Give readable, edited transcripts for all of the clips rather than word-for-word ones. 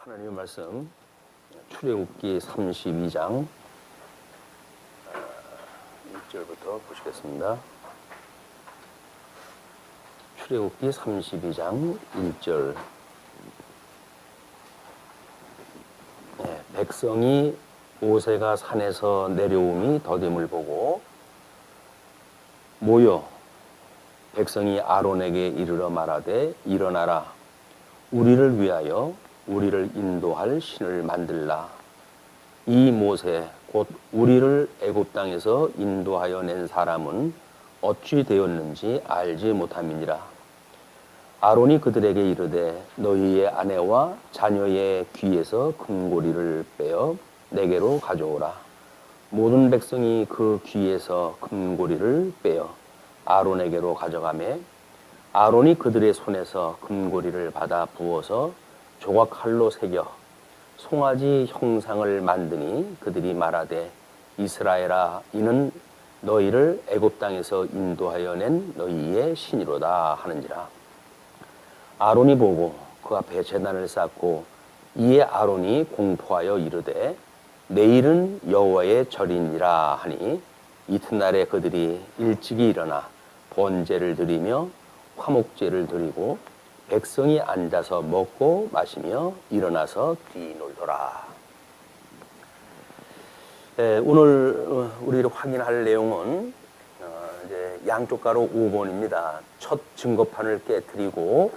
하나님의 말씀 출애굽기 32장 1절부터 보시겠습니다. 출애굽기 32장 1절. 백성이 모세가 산에서 내려옴이 더딤을 보고 모여 백성이 아론에게 이르러 말하되 일어나라, 우리를 위하여 우리를 인도할 신을 만들라. 이 모세 곧 우리를 애굽 땅에서 인도하여 낸 사람은 어찌 되었는지 알지 못함이니라. 아론이 그들에게 이르되 너희의 아내와 자녀의 귀에서 금고리를 빼어 내게로 가져오라. 모든 백성이 그 귀에서 금고리를 빼어 아론에게로 가져가매 아론이 그들의 손에서 금고리를 받아 부어서 조각칼로 새겨 송아지 형상을 만드니 그들이 말하되 이스라엘아, 이는 너희를 애굽 땅에서 인도하여 낸 너희의 신이로다 하는지라. 아론이 보고 그 앞에 제단을 쌓고 이에 아론이 공포하여 이르되 내일은 여호와의 절이니라 하니 이튿날에 그들이 일찍이 일어나 번제를 드리며 화목제를 드리고 백성이 앉아서 먹고 마시며 일어나서 뛰놀더라. 오늘 우리가 확인할 내용은 이제 양쪽 가로 5번입니다. 첫 증거판을 깨뜨리고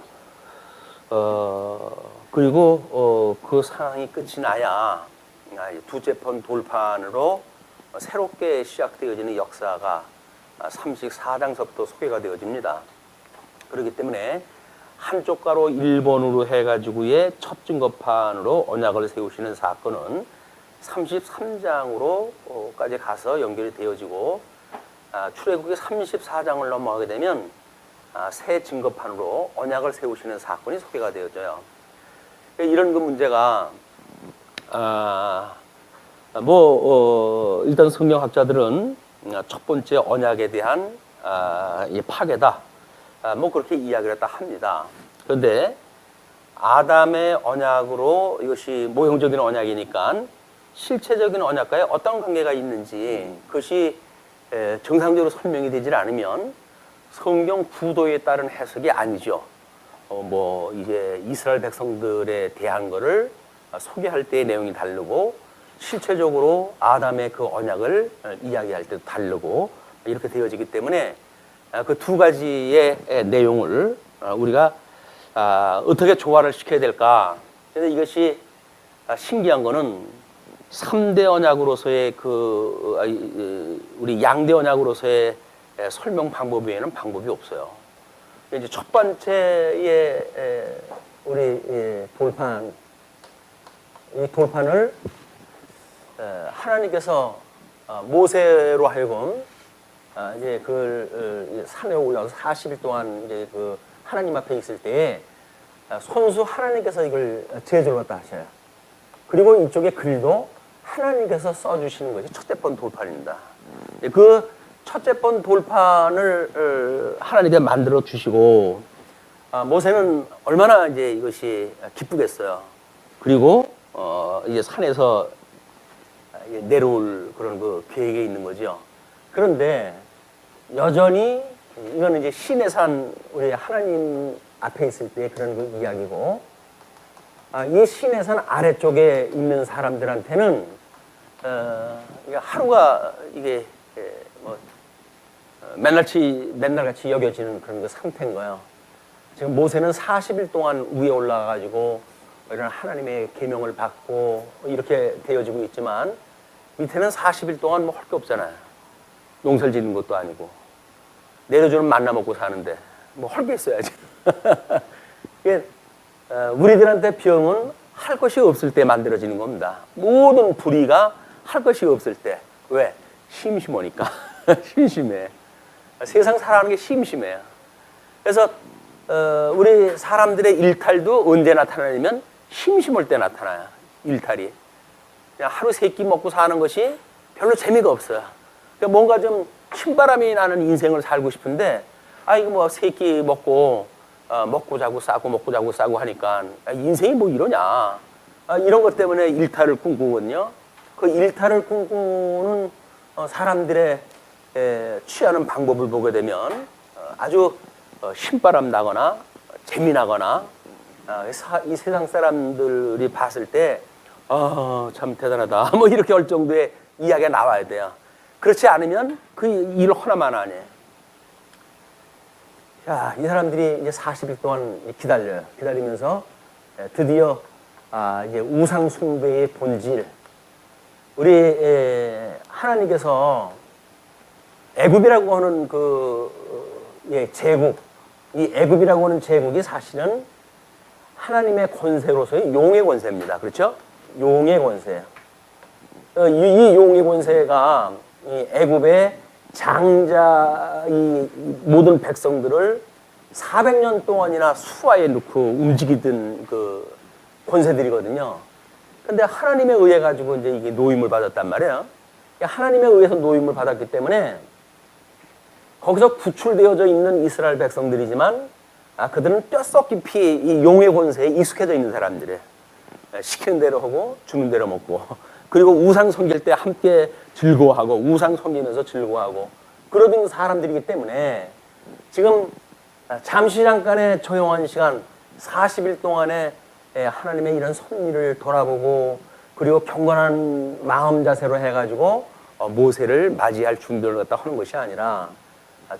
그리고 그 상황이 끝이 나야 두째 번 돌판으로 새롭게 시작되어지는 역사가 34장서부터 소개가 되어집니다. 그렇기 때문에 한쪽 가로 1번으로 해가지고의 첫 증거판으로 언약을 세우시는 사건은 33장으로까지 가서 연결이 되어지고 출애굽기 34장을 넘어가게 되면 새 증거판으로 언약을 세우시는 사건이 소개가 되어져요. 이런 그 문제가 일단 성경학자들은 첫 번째 언약에 대한 파괴다, 그렇게 이야기를 했다 합니다. 그런데 아담의 언약으로 이것이 모형적인 언약이니까 실체적인 언약과의 어떤 관계가 있는지 그것이 정상적으로 설명이 되질 않으면 성경 구도에 따른 해석이 아니죠. 이제 이스라엘 백성들에 대한 거를 소개할 때의 내용이 다르고 실체적으로 아담의 그 언약을 이야기할 때도 다르고 이렇게 되어지기 때문에 그 두 가지의 내용을 우리가 어떻게 조화를 시켜야 될까? 그래서 이것이 신기한 거는 3대 언약으로서의 우리 양대 언약으로서의 설명 방법 외에는 방법이 없어요. 이제 첫 번째의 우리 돌판, 이 돌판을 하나님께서 모세로 하여금 이제 그 산에 올라가서 40일 동안 이제 그 하나님 앞에 있을 때에 손수 하나님께서 이걸 제조를 갖다 하셔요. 그리고 이쪽에 글도 하나님께서 써주시는 것이 첫째 번 돌판입니다. 그 첫째 번 돌판을 하나님께서 만들어 주시고 모세는 얼마나 이제 이것이 기쁘겠어요. 그리고 이제 산에서 내려올 그런 그 계획에 있는 거죠. 그런데 여전히 이거는 이제 신의 산, 우리 하나님 앞에 있을 때 그런 그 이야기고, 이 신의 산 아래쪽에 있는 사람들한테는 하루가 이게 맨날같이 여겨지는 그런 그 상태인 거예요. 지금 모세는 40일 동안 위에 올라가가지고 이런 하나님의 계명을 받고 이렇게 되어지고 있지만 밑에는 40일 동안 할 게 없잖아요. 농사를 짓는 것도 아니고 내려주는 만나 먹고 사는데 할 게 있어야지. 우리들한테 병은 할 것이 없을 때 만들어지는 겁니다. 모든 불의가 할 것이 없을 때. 왜? 심심하니까. 심심해. 세상 살아가는 게 심심해요. 그래서 우리 사람들의 일탈도 언제 나타나냐면 심심할 때 나타나요. 일탈이. 그냥 하루 세 끼 먹고 사는 것이 별로 재미가 없어요. 그러니까 뭔가 좀 신바람이 나는 인생을 살고 싶은데 이거 세 끼 먹고 먹고 자고 싸고 먹고 자고 싸고 하니까 인생이 이러냐. 이런 것 때문에 일탈을 꿈꾸거든요. 그 일탈을 꿈꾸는 사람들의 취하는 방법을 보게 되면 아주 신바람 나거나 재미나거나 이 세상 사람들이 봤을 때 참 대단하다 뭐 이렇게 할 정도의 이야기가 나와야 돼요. 그렇지 않으면 그 일 하나만 안 해. 자, 이 사람들이 이제 40일 동안 기다려요. 기다리면서 드디어 이제 우상 숭배의 본질, 우리 하나님께서 애굽이라고 하는 제국, 이 애굽이라고 하는 제국이 사실은 하나님의 권세로서의 용의 권세입니다. 그렇죠? 용의 권세. 이 용의 권세가 이 애굽의 장자 이 모든 백성들을 400년 동안이나 수하에 놓고 움직이던 그 권세들이거든요. 근데 하나님에 의해 가지고 이제 이게 노임을 받았단 말이에요. 하나님에 의해서 노임을 받았기 때문에 거기서 구출되어져 있는 이스라엘 백성들이지만 그들은 뼛속 깊이 이 용의 권세에 익숙해져 있는 사람들이에요. 시키는 대로 하고 주는 대로 먹고 그리고 우상 섬길 때 함께 즐거워하고 우상 섬기면서 즐거워하고 그러던 사람들이기 때문에 지금 잠시 잠깐의 조용한 시간 40일 동안에 하나님의 이런 섭리를 돌아보고 그리고 경건한 마음 자세로 해가지고 모세를 맞이할 준비를 갖다 하는 것이 아니라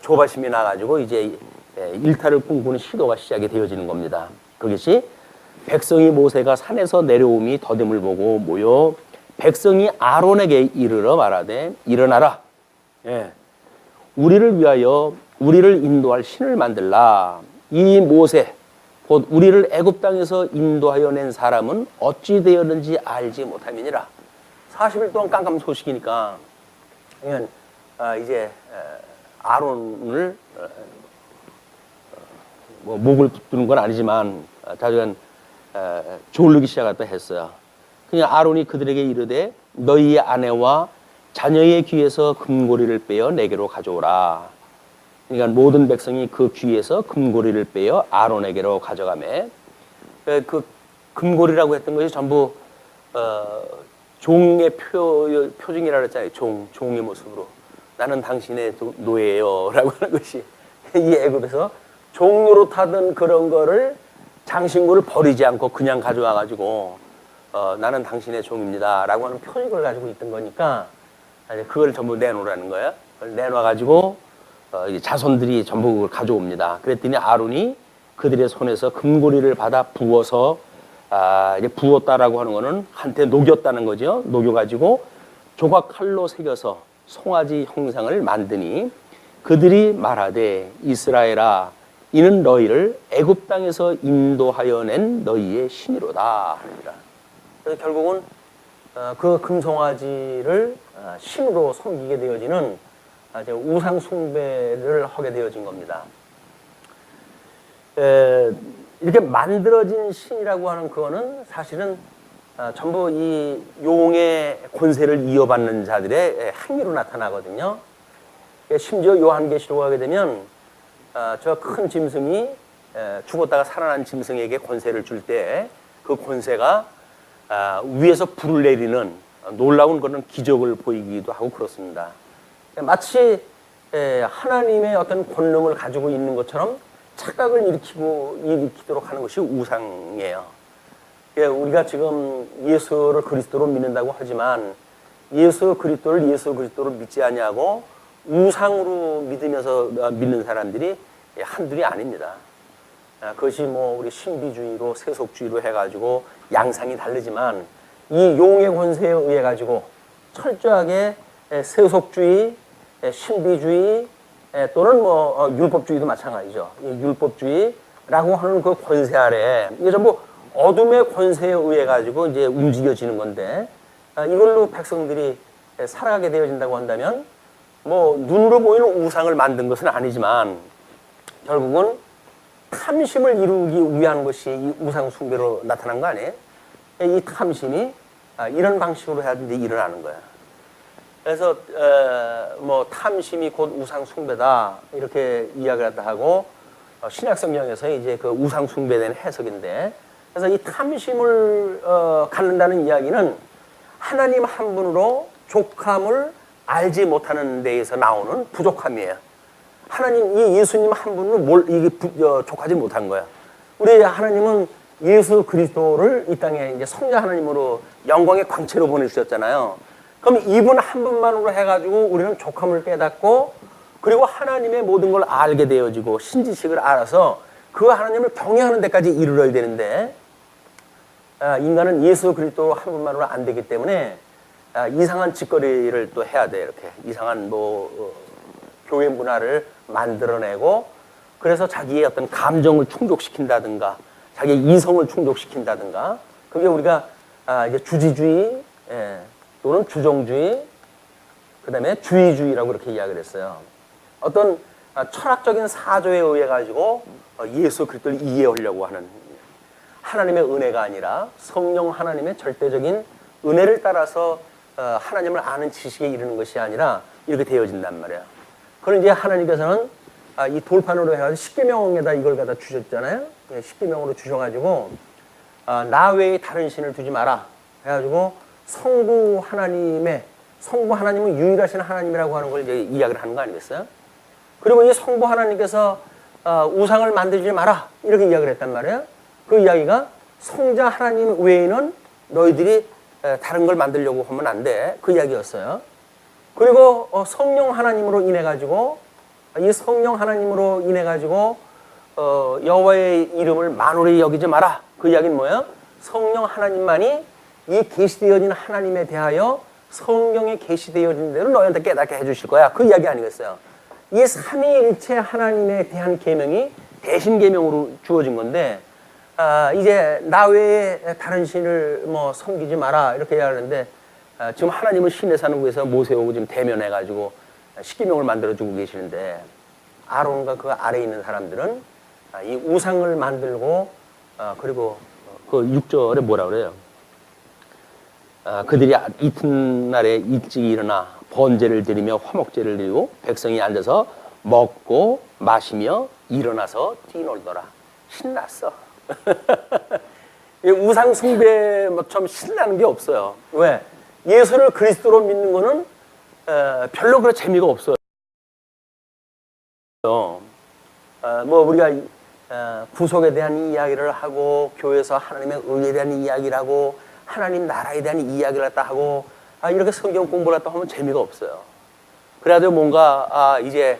조바심이 나가지고 이제 일탈을 꿈꾸는 시도가 시작이 되어지는 겁니다. 그것이 백성이 모세가 산에서 내려옴이 더됨을 보고 모여 백성이 아론에게 이르러 말하되 일어나라. 우리를 위하여 우리를 인도할 신을 만들라. 이 모세 곧 우리를 애굽 땅에서 인도하여 낸 사람은 어찌 되었는지 알지 못함이니라. 40일 동안 깜깜 소식이니까 이제 아론을 뭐 목을 붙드는 건 아니지만 자주간 졸르기 시작했다 했어요. 그냥 아론이 그들에게 이르되 너희의 아내와 자녀의 귀에서 금고리를 빼어 내게로 가져오라. 그러니까 모든 백성이 그 귀에서 금고리를 빼어 아론에게로 가져가매 그 금고리라고 했던 것이 전부 종의 표징이라고 했잖아요. 종의 모습으로 나는 당신의 노예요 라고 하는 것이 이 애굽에서 종로로 타던 그런 거를 장신구를 버리지 않고 그냥 가져와 가지고 나는 당신의 종입니다 라고 하는 표식을 가지고 있던 거니까 그걸 전부 내놓으라는 거예요. 그걸 내놔 가지고 자손들이 전부 그걸 가져옵니다. 그랬더니 아론이 그들의 손에서 금고리를 받아 부어서 이제 부었다라고 하는 거는 한테 녹였다는 거죠. 녹여가지고 조각 칼로 새겨서 송아지 형상을 만드니 그들이 말하되 이스라엘아 이는 너희를 애굽 땅에서 인도하여 낸 너희의 신이로다 하니라. 그래서 결국은 그 금송아지를 신으로 섬기게 되어지는 우상 숭배를 하게 되어진 겁니다. 이렇게 만들어진 신이라고 하는 그거는 사실은 전부 이 용의 권세를 이어받는 자들의 행위로 나타나거든요. 심지어 요한계시록 하게 되면 저 큰 짐승이 죽었다가 살아난 짐승에게 권세를 줄 때 그 권세가 위에서 불을 내리는 놀라운 그런 기적을 보이기도 하고 그렇습니다. 마치 하나님의 어떤 권능을 가지고 있는 것처럼 착각을 일으키도록 하는 것이 우상이에요. 우리가 지금 예수를 그리스도로 믿는다고 하지만 예수 그리스도를 믿지 아니하고 우상으로 믿는 사람들이 한둘이 아닙니다. 그것이 뭐 우리 신비주의로 세속주의로 해가지고 양상이 다르지만 이 용의 권세에 의해 가지고 철저하게 세속주의, 신비주의 또는 뭐 율법주의도 마찬가지죠. 율법주의라고 하는 그 권세 아래 이게 전부 어둠의 권세에 의해 가지고 이제 움직여지는 건데 이걸로 백성들이 살아가게 되어진다고 한다면 뭐 눈으로 보이는 우상을 만든 것은 아니지만 결국은 탐심을 이루기 위한 것이 이 우상 숭배로 나타난 거 아니에요? 이 탐심이 이런 방식으로 해야지 일어나는 거야. 그래서 뭐 탐심이 곧 우상 숭배다 이렇게 이야기를 하고 신약 성경에서 이제 그 우상 숭배에 대한 해석인데 그래서 이 탐심을 갖는다는 이야기는 하나님 한 분으로 족함을 알지 못하는 데에서 나오는 부족함이에요. 하나님, 이 예수님 한 분으로 이게 족하지 못한 거야. 우리 하나님은 예수 그리스도를 이 땅에 이제 성자 하나님으로 영광의 광채로 보내주셨잖아요. 그럼 이분 한 분만으로 해가지고 우리는 족함을 깨닫고 그리고 하나님의 모든 걸 알게 되어지고 신지식을 알아서 그 하나님을 경외하는 데까지 이르러야 되는데 인간은 예수 그리스도 한 분만으로 안 되기 때문에 이상한 짓거리를 또 해야 돼. 이렇게 이상한 교회 문화를 만들어내고 그래서 자기의 어떤 감정을 충족시킨다든가 자기의 이성을 충족시킨다든가 그게 우리가 이제 주지주의 또는 주종주의 그다음에 주의주의라고 이렇게 이야기를 했어요. 어떤 철학적인 사조에 의해 가지고 예수 그리스도를 이해하려고 하는 하나님의 은혜가 아니라 성령 하나님의 절대적인 은혜를 따라서 하나님을 아는 지식에 이르는 것이 아니라 이렇게 되어진단 말이에요. 그걸 이제 하나님께서는 이 돌판으로 해가지고 십계명에다 이걸 갖다 주셨잖아요. 십계명으로 주셔가지고 나 외에 다른 신을 두지 마라 해가지고 성부 하나님은 유일하신 하나님이라고 하는 걸 이제 이야기를 하는 거 아니겠어요? 그리고 이 성부 하나님께서 우상을 만들지 마라 이렇게 이야기를 했단 말이에요. 그 이야기가 성자 하나님 외에는 너희들이 다른 걸 만들려고 하면 안 돼. 그 이야기였어요. 그리고 성령 하나님으로 인해 가지고 이 성령 하나님으로 인해 가지고 여호와의 이름을 만홀히 여기지 마라. 그 이야기는 뭐예요? 성령 하나님만이 이 계시되어진 하나님에 대하여 성경에 계시되어진 대로 너희한테 깨닫게 해주실 거야. 그 이야기 아니겠어요? 이 삼위일체 하나님에 대한 계명이 대신 계명으로 주어진 건데 이제 나 외에 다른 신을 섬기지 마라 이렇게 이야기하는데 지금 하나님은 신의 산국에서 모세하고 지금 대면해가지고 십계명을 만들어주고 계시는데 아론과 그 아래에 있는 사람들은 이 우상을 만들고 그리고 그 6절에 뭐라 그래요? 그들이 이튿날에 일찍 일어나 번제를 드리며 화목제를 드리고 백성이 앉아서 먹고 마시며 일어나서 뛰놀더라. 신났어. 우상 숭배처럼 신나는 게 없어요. 왜? 예수를 그리스도로 믿는 거는 별로 그런 재미가 없어요. 우리가 구속에 대한 이야기를 하고 교회에서 하나님의 의에 대한 이야기를 하고 하나님 나라에 대한 이야기를 갖다 하고 이렇게 성경 공부를 갖다 하면 재미가 없어요. 그래도 뭔가 이제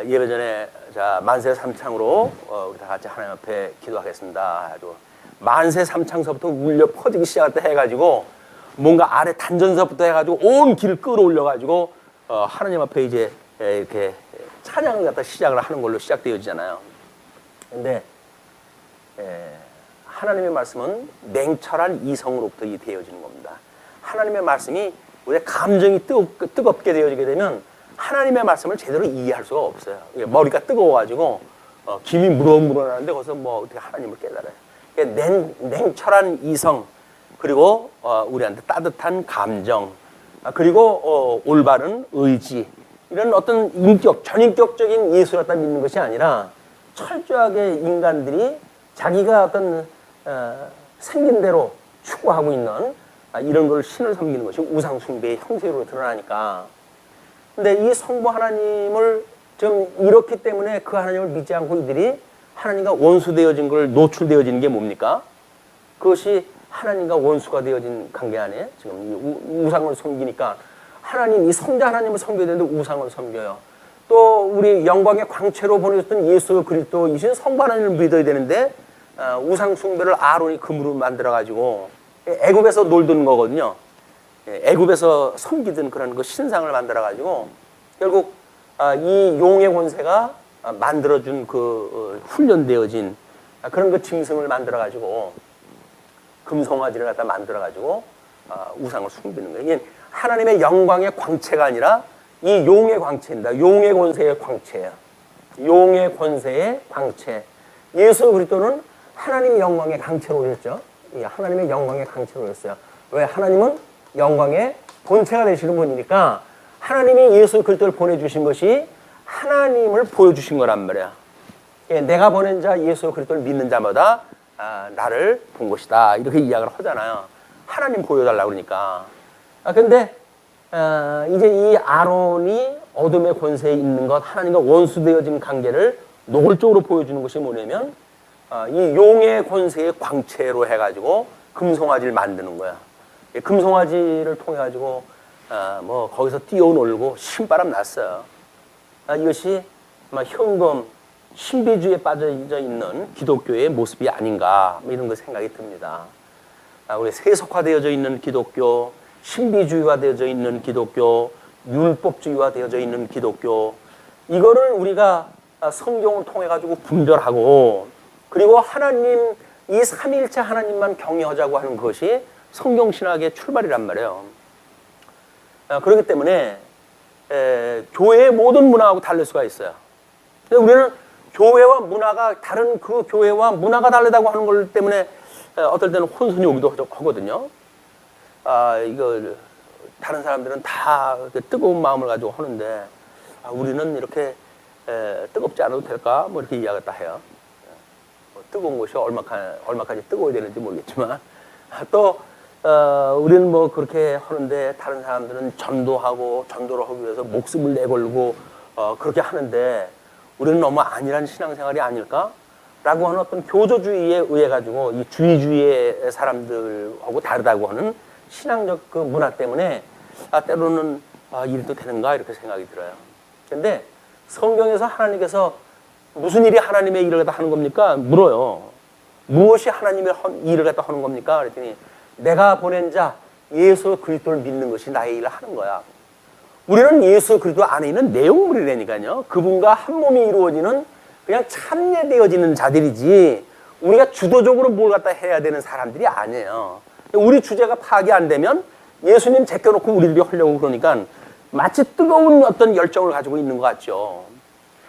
예배 전에 자 만세 삼창으로 우리 다 같이 하나님 앞에 기도하겠습니다. 아주 만세 삼창서부터 울려 퍼지기 시작할 때 해가지고 뭔가 아래 단전서부터 해가지고 온 길을 끌어올려가지고 하나님 앞에 이제 이렇게 찬양을 갖다 시작을 하는 걸로 시작되어지잖아요. 근데 하나님의 말씀은 냉철한 이성으로부터 되어지는 겁니다. 하나님의 말씀이 우리의 감정이 뜨겁게 되어지게 되면 하나님의 말씀을 제대로 이해할 수가 없어요. 머리가 뜨거워가지고 김이 무럭무럭하는데 거기서 어떻게 하나님을 깨달아요. 냉철한 이성 그리고 우리한테 따뜻한 감정 그리고 올바른 의지 이런 어떤 전인격적인 예수를 갖다 믿는 것이 아니라 철저하게 인간들이 자기가 어떤 생긴 대로 추구하고 있는 이런 걸 신을 섬기는 것이 우상 숭배의 형태로 드러나니까. 근데 이 성부 하나님을 좀 이렇기 때문에 그 하나님을 믿지 않고 이들이 하나님과 원수되어진 걸 노출되어지는 게 뭡니까? 그것이 하나님과 원수가 되어진 관계 안에 지금 이 우상을 섬기니까 하나님, 이 성자 하나님을 섬겨야 되는데 우상을 섬겨요. 또 우리 영광의 광채로 보내줬던 예수 그리스도이신 성부 하나님을 믿어야 되는데 우상 숭배를 아론이 금으로 만들어가지고 애굽에서 놀던 거거든요. 애굽에서 섬기던 그런 그 신상을 만들어가지고 결국 이 용의 권세가 만들어준 그 훈련되어진 그런 그 짐승을 만들어가지고 금송아지를 갖다 만들어가지고 우상을 숨기는 거예요. 이게 하나님의 영광의 광채가 아니라 이 용의 광채입니다. 용의 권세의 광채예요. 용의 권세의 광채. 예수 그리스도는 하나님의 영광의 광채로 오셨죠. 하나님의 영광의 광채로 오셨어요. 왜? 하나님은 영광의 본체가 되시는 분이니까 하나님이 예수 그리스도를 보내주신 것이 하나님을 보여주신 거란 말이야. 내가 보낸 자 예수 그리스도를 믿는 자마다 나를 본 것이다. 이렇게 이야기를 하잖아요. 하나님 보여달라고 그러니까. 근데 이제 이 아론이 어둠의 권세에 있는 것, 하나님과 원수되어진 관계를 노골적으로 보여주는 것이 뭐냐면 이 용의 권세의 광채로 해가지고 금송아지를 만드는 거야. 금송아지를 통해 가지고 뭐 거기서 뛰어놀고 신바람 났어요. 이것이 현금 신비주의에 빠져 있는 기독교의 모습이 아닌가 이런 거 생각이 듭니다. 우리 세속화되어져 있는 기독교, 신비주의화되어져 있는 기독교, 율법주의화되어져 있는 기독교, 이거를 우리가 성경을 통해 가지고 분별하고, 그리고 하나님, 이 삼위일체 하나님만 경외하자고 하는 것이 성경신학의 출발이란 말이에요. 그렇기 때문에 교회의 모든 문화하고 다를 수가 있어요. 우리는 교회와 문화가 다른, 그 교회와 문화가 다르다고 하는 것 때문에 어떨 때는 혼선이 오기도 하거든요. 이거 다른 사람들은 다 뜨거운 마음을 가지고 하는데 우리는 이렇게 뜨겁지 않아도 될까? 뭐 이렇게 이야기했다 해요. 뜨거운 것이 얼마까지 뜨거워야 되는지 모르겠지만 또 우리는 뭐 그렇게 하는데 다른 사람들은 전도를 하기 위해서 목숨을 내걸고 그렇게 하는데 우리는 너무 안일한 신앙생활이 아닐까? 라고 하는 어떤 교조주의에 의해 가지고 이 주의주의의 사람들하고 다르다고 하는 신앙적 그 문화 때문에 때로는 이래도 되는가 이렇게 생각이 들어요. 근데 성경에서 하나님께서 무슨 일이 하나님의 일을 갖다 하는 겁니까? 물어요. 무엇이 하나님의 일을 갖다 하는 겁니까? 그랬더니 내가 보낸 자 예수 그리스도를 믿는 것이 나의 일을 하는 거야. 우리는 예수 그리스도 안에 있는 내용물이라니까요. 그분과 한 몸이 이루어지는 그냥 참여되어지는 자들이지 우리가 주도적으로 뭘 갖다 해야 되는 사람들이 아니에요. 우리 주제가 파악이 안 되면 예수님 제껴놓고 우리들이 하려고 그러니까 마치 뜨거운 어떤 열정을 가지고 있는 것 같죠.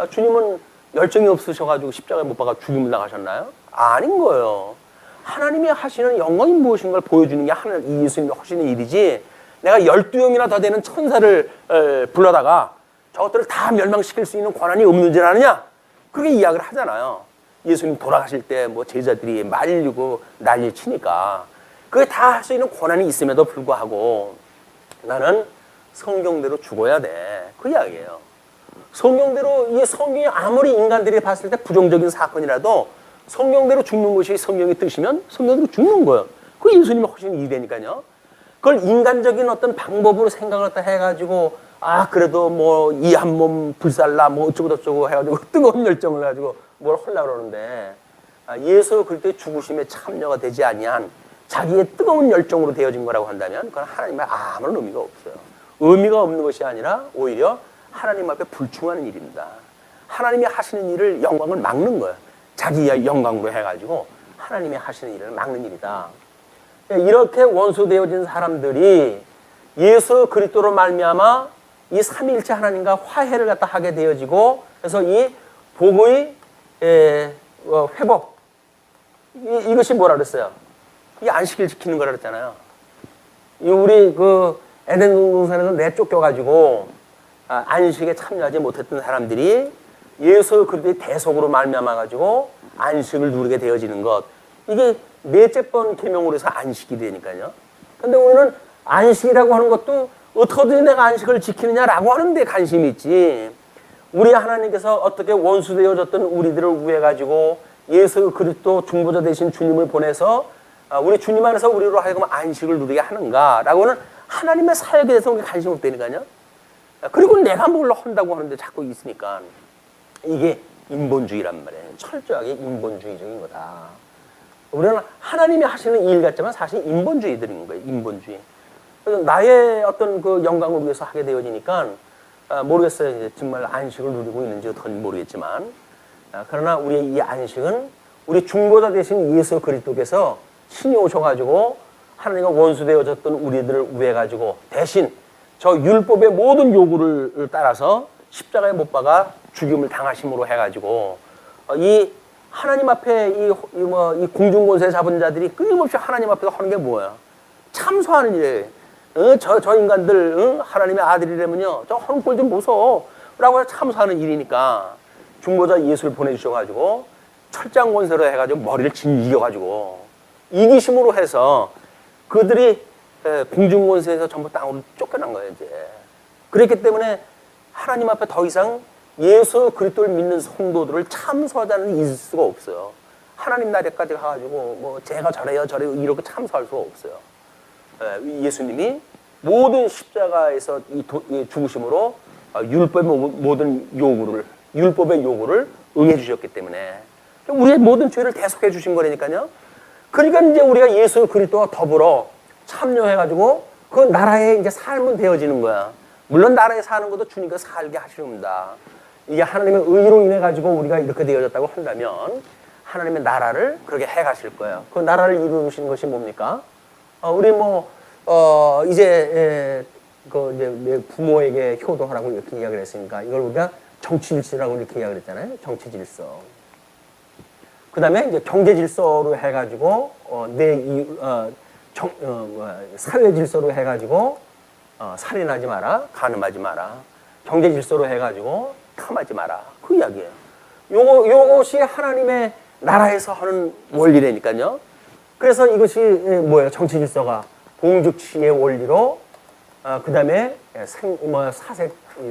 주님은 열정이 없으셔가지고 십자가에 못 박아 죽임을 당하셨나요? 아닌 거예요. 하나님이 하시는 영광이 무엇인 걸 보여주는 게 이 예수님이 하시는 일이지, 내가 12명이나 더 되는 천사를 불러다가 저것들을 다 멸망시킬 수 있는 권한이 없는 줄 아느냐? 그렇게 이야기를 하잖아요. 예수님 돌아가실 때 뭐 제자들이 말리고 난리 치니까 그게 다 할 수 있는 권한이 있음에도 불구하고 나는 성경대로 죽어야 돼. 그 이야기예요. 성경대로, 이 성경이 아무리 인간들이 봤을 때 부정적인 사건이라도 성경대로 죽는 것이 성경의 뜻이면 성경대로 죽는 거예요. 그게 예수님이 하시는 일이니까요. 그걸 인간적인 어떤 방법으로 생각을 해가지고 그래도 뭐 이 한 몸 불살라 뭐 어쩌고저쩌고 해가지고 뜨거운 열정을 가지고 뭘 하려고 그러는데 예수 그리스도의 죽으심에 참여가 되지 아니한 자기의 뜨거운 열정으로 되어진 거라고 한다면 그건 하나님의 아무런 의미가 없어요. 의미가 없는 것이 아니라 오히려 하나님 앞에 불충하는 일입니다. 하나님이 하시는 일을, 영광을 막는 거예요. 자기의 영광으로 해가지고 하나님이 하시는 일을 막는 일이다. 이렇게 원수되어진 사람들이 예수 그리스도로 말미암아 이 삼위일체 하나님과 화해를 갖다 하게 되어지고, 그래서 이 복의 회복, 이것이 뭐라 그랬어요? 이 안식일 지키는 거라 그랬잖아요. 우리 그 에덴 동산에서 내쫓겨가지고 안식에 참여하지 못했던 사람들이 예수 그리스도의 대속으로 말미암아 가지고 안식을 누리게 되어지는 것, 이게 넷째 번 계명으로 해서 안식이 되니까요. 근데 우리는 안식이라고 하는 것도 어떻게든 내가 안식을 지키느냐라고 하는 데 관심이 있지, 우리 하나님께서 어떻게 원수되어졌던 우리들을 위해 가지고 예수 그리스도 중보자 되신 주님을 보내서 우리 주님 안에서 우리로 하여금 안식을 누리게 하는가라고는 하나님의 사역에 대해서 관심 없다니까요. 그리고 내가 뭘 한다고 하는데 자꾸 있으니까 이게 인본주의란 말이에요. 철저하게 인본주의적인 거다. 우리는 하나님이 하시는 일 같지만 사실 인본주의들인 거예요. 인본주의. 그래서 나의 어떤 그 영광을 위해서 하게 되어지니까 모르겠어요. 이제 정말 안식을 누리고 있는지 어떻게 모르겠지만, 그러나 우리의 이 안식은 우리 중보자 되신 예수 그리스도께서 신이 오셔가지고 하나님과 원수되어졌던 우리들을 위해 가지고 대신 저 율법의 모든 요구를 따라서 십자가에 못 박아 죽임을 당하심으로 해가지고 이 하나님 앞에 이 공중권세 잡은 자들이 끊임없이 하나님 앞에서 하는 게 뭐야? 참소하는 일이에요. 저 인간들 하나님의 아들이라면요, 저 하는 꼴 좀 보소 라고 해서 참소하는 일이니까 중보자 예수를 보내주셔가지고 철장 권세로 해가지고 머리를 이겨가지고 이기심으로 해서 그들이 공중 권세에서 전부 땅으로 쫓겨난 거예요. 이제 그랬기 때문에 하나님 앞에 더 이상 예수 그리스도를 믿는 성도들을 참소하자는 있을 수가 없어요. 하나님 나라까지 가가지고 뭐 제가 저래요 이렇게 참소할 수가 없어요. 예수님이 모든 십자가에서 이 죽으심으로 율법의 모든 율법의 요구를 응해 주셨기 때문에 우리의 모든 죄를 대속해 주신 거라니까요. 그러니까 이제 우리가 예수 그리스도와 더불어 참여해가지고 그 나라의 이제 삶은 되어지는 거야. 물론 나라에 사는 것도 주님께서 살게 하시렵니다. 이게 하나님의 의로 인해 가지고 우리가 이렇게 되어졌다고 한다면 하나님의 나라를 그렇게 해 가실 거예요. 그 나라를 이루신 것이 뭡니까? 우리 이제 내 부모에게 효도하라고 이렇게 이야기를 했으니까 이걸 우리가 정치질서라고 이렇게 이야기를 했잖아요. 정치질서. 그 다음에 이제 경제질서로 해가지고 사회질서로 해가지고 살인하지 마라, 간음하지 마라. 경제질서로 해가지고 탐하지 마라. 그 이야기예요. 요것이 하나님의 나라에서 하는 원리라니까요. 그래서 이것이 뭐예요? 정치질서가 공직치의 원리로, 그 다음에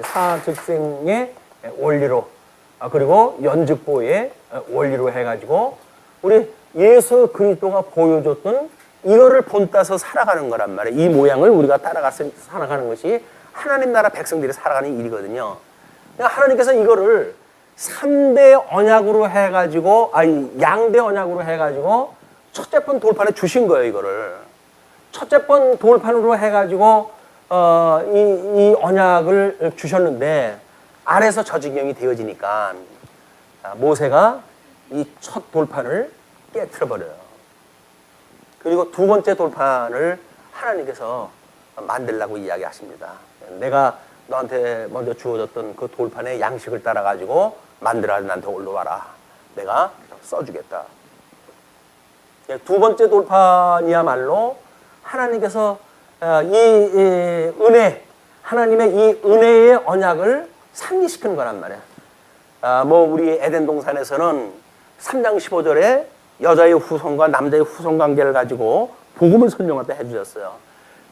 사즉생의 원리로, 그리고 연직보의 원리로 해가지고 우리 예수 그리스도가 보여줬던 이거를 본따서 살아가는 거란 말이에요. 이 모양을 우리가 따라가서 살아가는 것이 하나님 나라 백성들이 살아가는 일이거든요. 그러니까 하나님께서 이거를 3대 언약으로 해가지고, 양대 언약으로 해가지고 첫째 번 돌판에 주신 거예요, 이거를. 첫째 번 돌판으로 해가지고, 이 언약을 주셨는데, 아래서 저지경이 되어지니까, 모세가 이 첫 돌판을 깨트려버려요. 그리고 두 번째 돌판을 하나님께서 만들라고 이야기하십니다. 내가 너한테 먼저 주어졌던 그 돌판의 양식을 따라가지고 만들어 나한테 올라와라. 내가 써주겠다. 두 번째 돌판이야말로 하나님께서 이 하나님의 이 은혜의 언약을 상기시키는 거란 말이야. 우리 에덴 동산에서는 3장 15절에 여자의 후손과 남자의 후손 관계를 가지고 복음을 설명할 때 해주셨어요.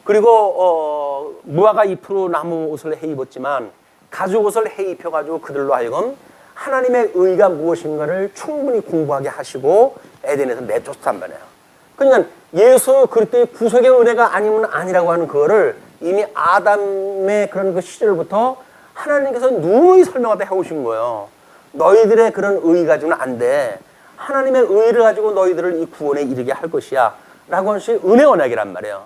그리고 무화과 잎으로 나무 옷을 해 입었지만 가죽 옷을 해 입혀가지고 그들로 하여금 하나님의 의가 무엇인가를 충분히 공부하게 하시고 에덴에서 내쫓았단 말이에요. 그러니까 예수 그리스도의 구속의 은혜가 아니면 아니라고 하는 그거를 이미 아담의 그런 그 시절부터 하나님께서 누누이 설명하다 해오신 거예요. 너희들의 그런 의 가지고는 안 돼. 하나님의 의를 가지고 너희들을 이 구원에 이르게 할 것이야. 라고 하는 것이 은혜 언약이란 말이에요.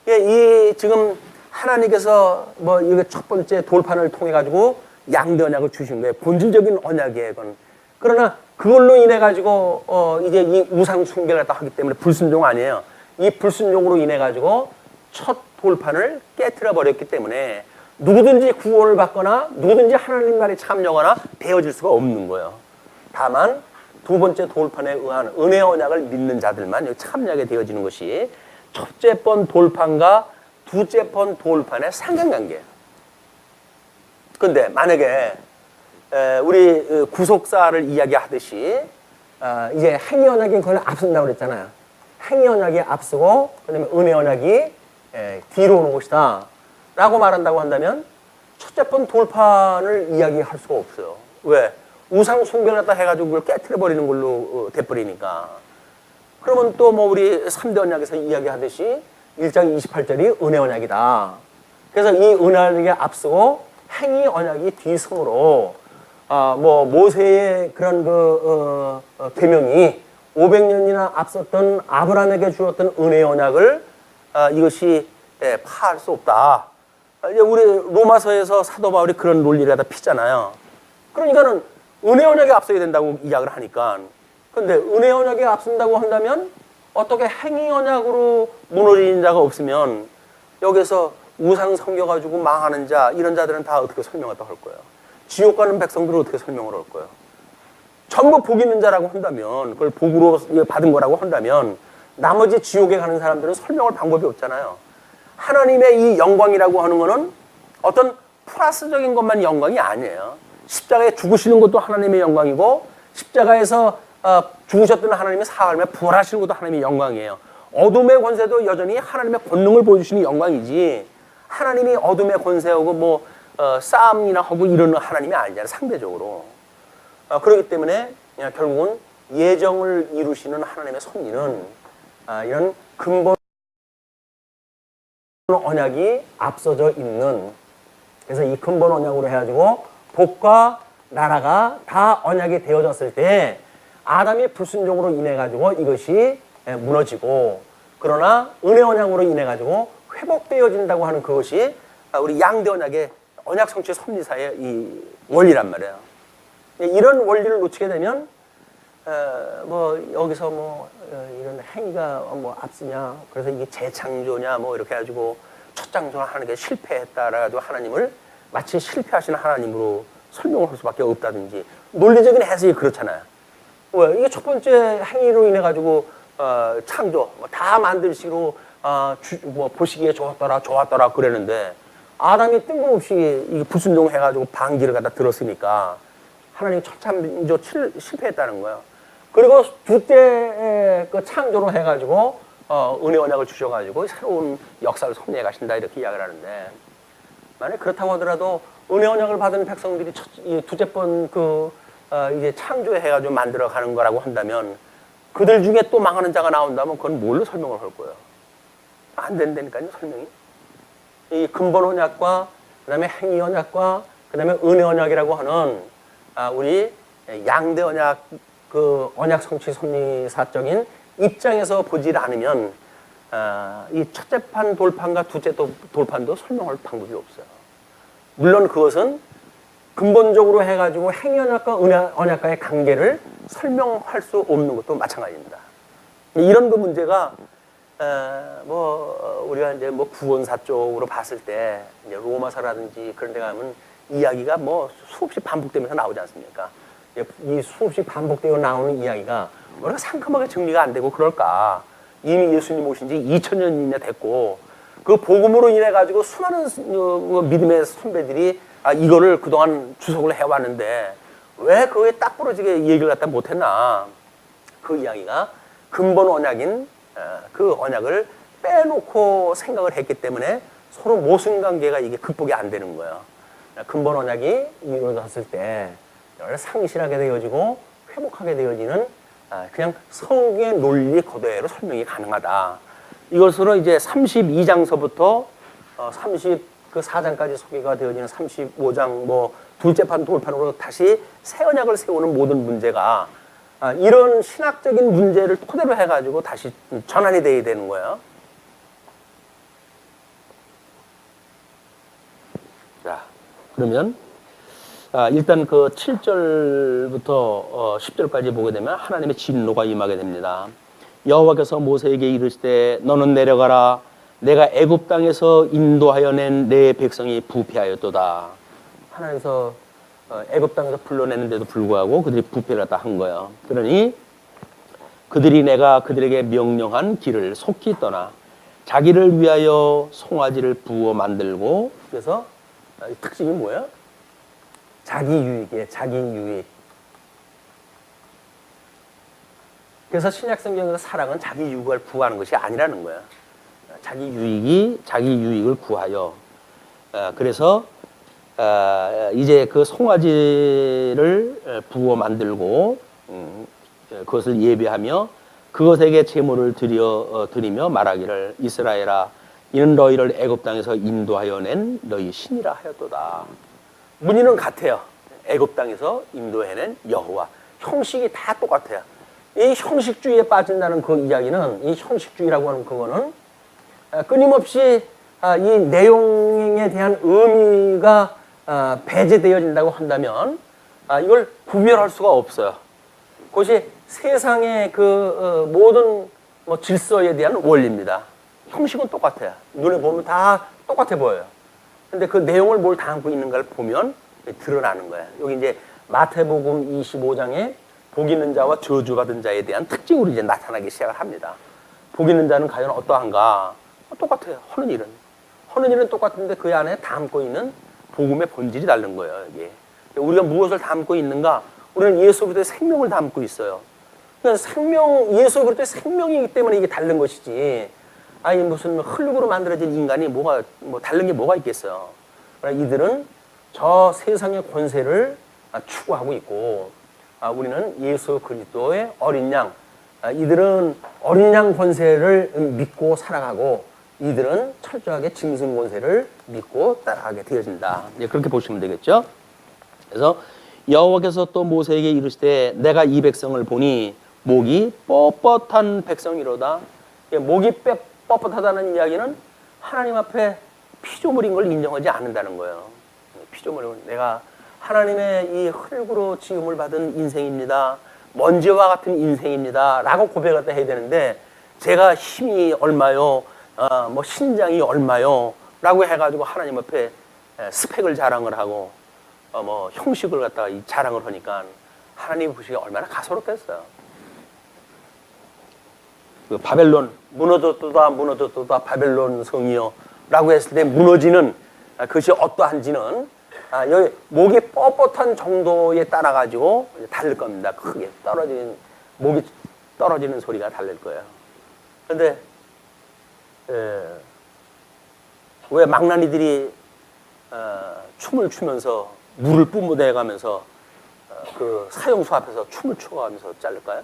이 지금 하나님께서 이게 첫 번째 돌판을 통해 가지고 양대 언약을 주신 거예요. 본질적인 언약이에요, 그건. 그러나 그걸로 인해 가지고 이제 이 우상 숭배를 갖다 하기 때문에 불순종 아니에요. 이 불순종으로 인해 가지고 첫 돌판을 깨트려 버렸기 때문에 누구든지 구원을 받거나 누구든지 하나님 나라에 참여하거나 되어질 수가 없는 거예요. 다만 두 번째 돌판에 의한 은혜 언약을 믿는 자들만 참여하게 되어지는 것이 첫째 번 돌판과 두째 번 돌판의 상관관계예요. 그런데 만약에 우리 구속사를 이야기하듯이 이제 행위 언약이 그걸 앞선다고 그랬잖아요. 행위 언약이 앞서고 그다음에 은혜 언약이 뒤로 오는 것이다 라고 말한다고 한다면 첫째 번 돌판을 이야기할 수가 없어요. 왜? 우상 숭배를 갖다 해가지고 그걸 깨트려버리는 걸로 돼버리니까. 그러면 또 우리 3대 언약에서 이야기하듯이 1장 28절이 은혜 언약이다. 그래서 이 은혜 언약이 앞서고 행위 언약이 뒤섬으로 모세의 그런 계명이 500년이나 앞섰던 아브라함에게 주었던 은혜 언약을 이것이 파할 수 없다. 이제 우리 로마서에서 사도 바울이 그런 논리를 갖다 피잖아요. 그러니까는 은혜 언약이 앞서야 된다고 이야기를 하니까. 근데 은혜 언약이 앞선다고 한다면 어떻게 행위 언약으로 무너진 자가 없으면 여기서 우상 섬겨가지고 망하는 자, 이런 자들은 다 어떻게 설명하다 할 거예요? 지옥 가는 백성들은 어떻게 설명을 할 거예요? 전부 복 있는 자라고 한다면, 그걸 복으로 받은 거라고 한다면 나머지 지옥에 가는 사람들은 설명할 방법이 없잖아요. 하나님의 이 영광이라고 하는 거는 어떤 플러스적인 것만 영광이 아니에요. 십자가에 죽으시는 것도 하나님의 영광이고 십자가에서 죽으셨던 하나님의 사흘에 부활하시는 것도 하나님의 영광이에요. 어둠의 권세도 여전히 하나님의 권능을 보여주시는 영광이지, 하나님이 어둠의 권세하고 뭐 싸움이나 하고 이러는 하나님이 아니잖아요, 상대적으로. 그렇기 때문에 결국은 예정을 이루시는 하나님의 섭리는 이런 근본 언약이 앞서져 있는, 그래서 이 근본 언약으로 해가지고 복과 나라가 다 언약이 되어졌을 때 아담의 불순종으로 인해 가지고 이것이 무너지고, 그러나 은혜 언약으로 인해 가지고 회복되어진다고 하는 그것이 우리 양대 언약의 언약 성취 섭리사의 이 원리란 말이에요. 이런 원리를 놓치게 되면 뭐 여기서 뭐 이런 행위가 뭐 앞서냐, 그래서 이게 재창조냐 뭐 이렇게 해가지고 첫 창조를 하는 게 실패했다라고 하나님을 마치 실패하시는 하나님으로 설명을 할 수밖에 없다든지, 논리적인 해석이 그렇잖아요. 왜? 이게 첫 번째 행위로 인해 가지고 창조 뭐 다 만들시고 뭐 보시기에 좋았더라 그랬는데, 아담이 뜬금없이 이 불순종해 가지고 방귀를 갖다 들었으니까 하나님 첫 창조 실패했다는 거예요. 그리고 두째 그 창조로 해 가지고 은혜 언약을 주셔 가지고 새로운 역사를 섭리해 가신다, 이렇게 이야기를 하는데, 만약 그렇다고 하더라도 은혜 언약을 받은 백성들이 두째 번 이제 창조해가지고 만들어가는 거라고 한다면, 그들 중에 또 망하는 자가 나온다면 그건 뭘로 설명을 할 거예요? 안 된다니까요, 설명이. 이 근본 언약과 그다음에 행위 언약과 그다음에 은혜 언약이라고 하는 우리 양대 언약, 그 언약 성취 섭리사적인 입장에서 보지 않으면 이 첫째 판 돌판과 두째 돌판도 설명할 방법이 없어요. 물론 그것은 근본적으로 해가지고 행위 언약과 은혜 언약과의 관계를 설명할 수 없는 것도 마찬가지입니다. 이런 그 문제가 뭐 우리가 이제 뭐 구원사 쪽으로 봤을 때 이제 로마서라든지 그런 데 가면 이야기가 뭐 수없이 반복되면서 나오지 않습니까? 이 수없이 반복되어 나오는 이야기가 뭐가 상큼하게 정리가 안 되고 그럴까? 이미 예수님 오신 지 2000년이나 됐고, 그 복음으로 인해 가지고 수많은 믿음의 선배들이 이거를 그동안 주석을 해왔는데 왜 그거에 딱 부러지게 얘기를 갖다 못했나? 그 이야기가 근본 언약인 그 언약을 빼놓고 생각을 했기 때문에 서로 모순관계가 이게 극복이 안 되는 거예요. 근본 언약이 이루어졌을 때 상실하게 되어지고 회복하게 되어지는 그냥 성경의 논리 그대로 설명이 가능하다. 이것으로 이제 32장서부터 34장까지 소개가 되어지는 35장 뭐 둘째 판 돌판으로 다시 새 언약을 세우는 모든 문제가 이런 신학적인 문제를 토대로 해가지고 다시 전환이 돼야 되는 거예요. 자, 그러면 일단 그 7절부터 10절까지 보게 되면 하나님의 진노가 임하게 됩니다. 여호와께서 모세에게 이르시되 너는 내려가라. 내가 애굽 땅에서 인도하여 낸 내 백성이 부패하였도다. 하나님께서 애굽 땅에서 불러내는데도 불구하고 그들이 부패를 다 한 거예요. 그러니 그들이 내가 그들에게 명령한 길을 속히 떠나 자기를 위하여 송아지를 부어 만들고, 그래서 특징이 뭐예요? 자기 유익이에요. 자기 유익. 그래서 신약 성경에서 사랑은 자기 유익을 구하는 것이 아니라는 거예요. 자기 유익을 구하여. 그래서 이제 그 송아지를 부어 만들고 그것을 예배하며 그것에게 제물을 드리며 말하기를 이스라엘아 이는 너희를 애굽 땅에서 인도하여 낸 너희 신이라 하였도다. 문의는 같아요. 애굽 땅에서 인도해낸 여호와. 형식이 다 똑같아요. 이 형식주의에 빠진다는 그 이야기는, 이 형식주의라고 하는 그거는 끊임없이 이 내용에 대한 의미가 배제되어진다고 한다면 이걸 구별할 수가 없어요. 그것이 세상의 그 모든 뭐 질서에 대한 원리입니다. 형식은 똑같아요. 눈에 보면 다 똑같아 보여요. 근데 그 내용을 뭘 담고 있는가를 보면 드러나는 거예요. 여기 이제 마태복음 25장에 복 있는 자와 저주받은 자에 대한 특징으로 이제 나타나기 시작을 합니다. 복 있는 자는 과연 어떠한가? 똑같아요. 하는 일은 똑같은데 그 안에 담고 있는 복음의 본질이 다른 거예요. 이게 우리가 무엇을 담고 있는가? 우리는 예수 그리스도의 생명을 담고 있어요. 그러니까 예수 그리스도의 생명이기 때문에 이게 다른 것이지. 아니 무슨 흙으로 만들어진 인간이 뭐 다른 게 뭐가 있겠어요. 그러나 이들은 저 세상의 권세를 추구하고 있고, 우리는 예수 그리스도의 어린 양, 이들은 어린 양 권세를 믿고 살아가고, 이들은 철저하게 짐승 권세를 믿고 따라가게 되어진다. 그렇게 보시면 되겠죠. 그래서 여호와께서 또 모세에게 이르시되 내가 이 백성을 보니 목이 뻣뻣한 백성이로다. 목이 뻣뻣하다는 이야기는 하나님 앞에 피조물인 걸 인정하지 않는다는 거예요. 피조물은 내가 하나님의 이 흙으로 지음을 받은 인생입니다. 먼지와 같은 인생입니다. 라고 고백을 해야 되는데, 제가 힘이 얼마요? 뭐 신장이 얼마요? 라고 해가지고 하나님 앞에 스펙을 자랑을 하고, 뭐 형식을 갖다가 자랑을 하니까 하나님 보시기에 얼마나 가소롭겠어요. 그 바벨론 무너졌도다 바벨론 성이요 라고 했을 때 무너지는 그것이 어떠한지는 여기 목이 뻣뻣한 정도에 따라 가지고 다를 겁니다. 크게 목이 떨어지는 소리가 다를 거예요. 그런데 왜 망나니들이 춤을 추면서 물을 뿜어내 가면서 그 사형수 앞에서 춤을 춰가면서 자를까요?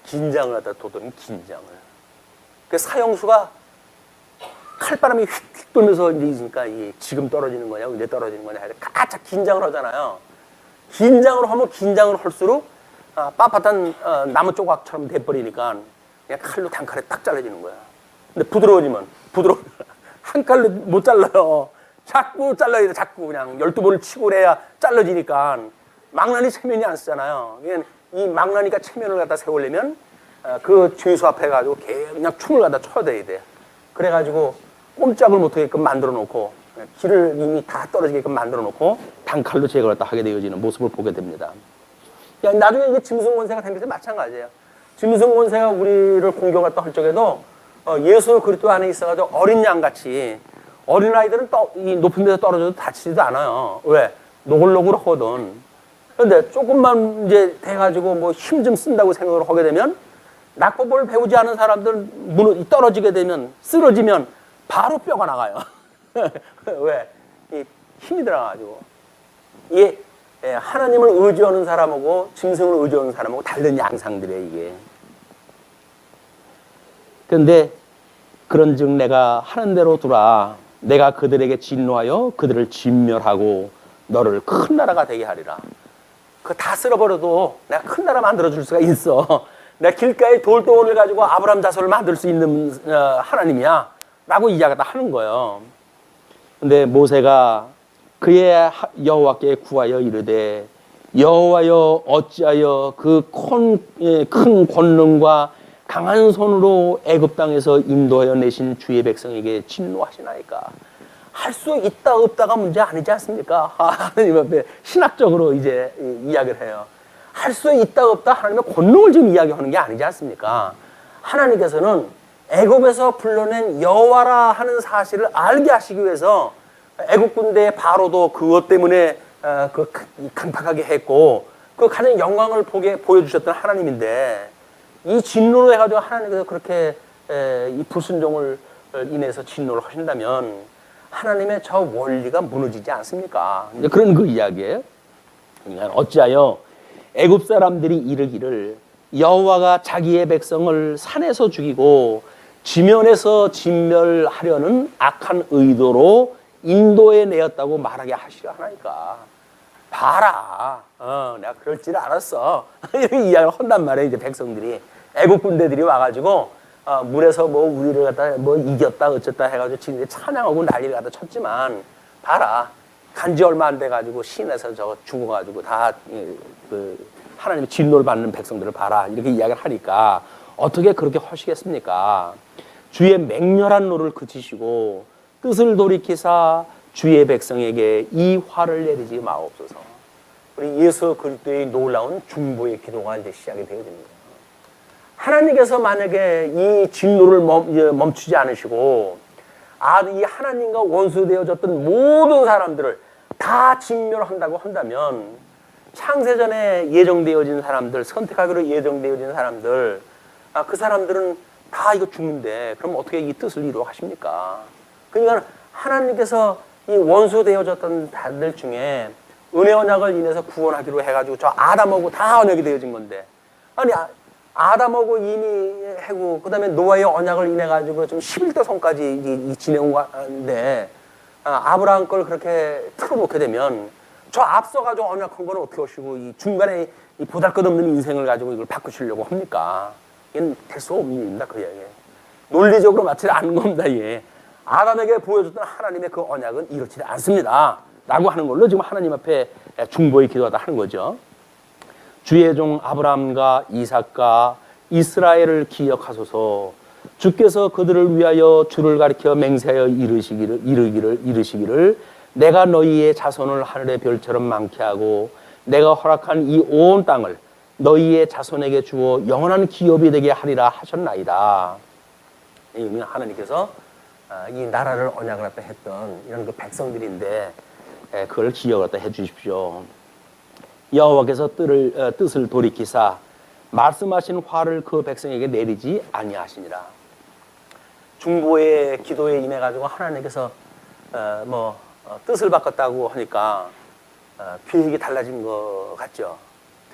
긴장을 하다 돋우는 긴장을. 그 사형수가 칼바람이 휙휙 돌면서 이제 있으니까 지금 떨어지는 거냐, 언제 떨어지는 거냐 해서 가짝 긴장을 하잖아요. 긴장을 하면 긴장을 할수록 빳빳한 나무 조각처럼 돼버리니까 그냥 칼로 단칼에 딱 잘라지는 거야. 근데 부드러우면 한 칼로 못 잘라요. 자꾸 잘라야 돼. 자꾸 그냥 12번을 치고 그래야 잘라지니까 망나니 체면이 안 쓰잖아요. 이 망나니가 체면을 갖다 세우려면 그 죄수 앞에 가지고 그냥 춤을 갖다 춰야 돼. 그래가지고 꼼짝을 못하게끔 만들어 놓고 길을 이미 다 떨어지게끔 만들어 놓고 단칼로 제거를 하게 되어지는 모습을 보게 됩니다. 나중에 이게 짐승 권세가 된 것도 마찬가지예요. 짐승 권세가 우리를 공격을 할 적에도 예수 그리스도 안에 있어가지고 어린 양같이, 어린 아이들은 이 높은 데서 떨어져도 다치지도 않아요. 왜? 노골노골 하거든. 그런데 조금만 이제 돼가지고 뭐 힘 좀 쓴다고 생각을 하게 되면, 낙법을 배우지 않은 사람들 떨어지게 되면, 쓰러지면 바로 뼈가 나가요. 왜? 이 힘이 들어가가지고. 이게 하나님을 의지하는 사람하고 짐승을 의지하는 사람하고 다른 양상들이에요, 이게. 그런데 그런즉 내가 하는 대로 두라. 내가 그들에게 진노하여 그들을 진멸하고 너를 큰 나라가 되게 하리라. 그거 다 쓸어버려도 내가 큰 나라 만들어줄 수가 있어. 내가 길가에 돌덩어리를 가지고 아브라함 자손을 만들 수 있는 하나님이야 라고 이야기를 하는 거예요. 근데 모세가 그의 여호와께 구하여 이르되 여호와여 어찌하여 그 큰 권능과 강한 손으로 애굽 땅에서 인도하여 내신 주의 백성에게 진노하시나이까. 할 수 있다 없다가 문제 아니지 않습니까? 하나님 앞에 신학적으로 이제 이야기를 해요. 할 수 있다 없다 하나님의 권능을 지금 이야기하는 게 아니지 않습니까? 하나님께서는 애굽에서 불러낸 여호와라 하는 사실을 알게 하시기 위해서 애굽 군대의 바로도 그것 때문에 강팍하게 했고, 그 가장 영광을 보여주셨던 하나님인데, 이 진노로 해가지고 하나님께서 그렇게 이 불순종을 인해서 진노를 하신다면 하나님의 저 원리가 무너지지 않습니까? 이제 그런 그 이야기예요. 그러니까 어찌하여 애굽 사람들이 이르기를 여호와가 자기의 백성을 산에서 죽이고 지면에서 진멸하려는 악한 의도로 인도에 내었다고 말하게 하시려 하나니까. 봐라, 내가 그럴 줄 알았어. 이렇게 이야기를 한단 말이에요. 이제 백성들이, 애국 군대들이 와가지고 물에서 뭐 우리를 갖다 뭐 이겼다 어쨌다 해가지고 지금 찬양하고 난리를 갖다 쳤지만, 봐라, 간지 얼마 안 돼가지고 시내에서 저거 죽어가지고 다 하나님의 진노를 받는 백성들을 봐라, 이렇게 이야기를 하니까 어떻게 그렇게 하시겠습니까? 주의 맹렬한 노를 그치시고 뜻을 돌이키사 주의 백성에게 이 화를 내리지 마옵소서. 우리 예수 그리스도의 놀라운 중보의 기도가 이제 시작이 되게 됩니다. 하나님께서 만약에 이 진노를 멈추지 않으시고 이 하나님과 원수되어졌던 모든 사람들을 다 진멸한다고 한다면 창세전에 예정되어진 사람들, 선택하기로 예정되어진 사람들, 그 사람들은 다 이거 죽는데 그럼 어떻게 이 뜻을 이루어 가십니까? 그러니까 하나님께서 이 원수 되어졌던 자들 중에 은혜 언약을 인해서 구원하기로 해가지고 저 아담하고 다 언약이 되어진 건데, 아니 아담하고 이미 해고 그다음에 노아의 언약을 인해 가지고 좀 11대 손까지 진행한 건데, 아브라함 걸 그렇게 틀어놓게 되면 저 앞서가지고 언약한 거는 어떻게 하시고 이 중간에 이 보잘것없는 인생을 가지고 이걸 바꾸시려고 합니까? 이건 될 수 없는 일입니다. 그 얘기. 논리적으로 맞지 않는 겁니다. 예. 아담에게 보여줬던 하나님의 그 언약은 이렇지 않습니다. 라고 하는 걸로 지금 하나님 앞에 중보의 기도하다 하는 거죠. 주의 종 아브라함과 이삭과 이스라엘을 기억하소서. 주께서 그들을 위하여 주를 가리켜 맹세하여 이르시기를 내가 너희의 자손을 하늘의 별처럼 많게 하고 내가 허락한 이 온 땅을 너희의 자손에게 주어 영원한 기업이 되게 하리라 하셨나이다. 하나님께서 이 나라를 언약을 갖다 했던 이런 그 백성들인데 그걸 기억을 갖다 해 주십시오. 여호와께서 뜻을 돌이키사 말씀하신 화를 그 백성에게 내리지 아니하시니라. 중보의 기도에 임해 가지고 하나님께서 뜻을 바꿨다고 하니까 계획이 달라진 것 같죠.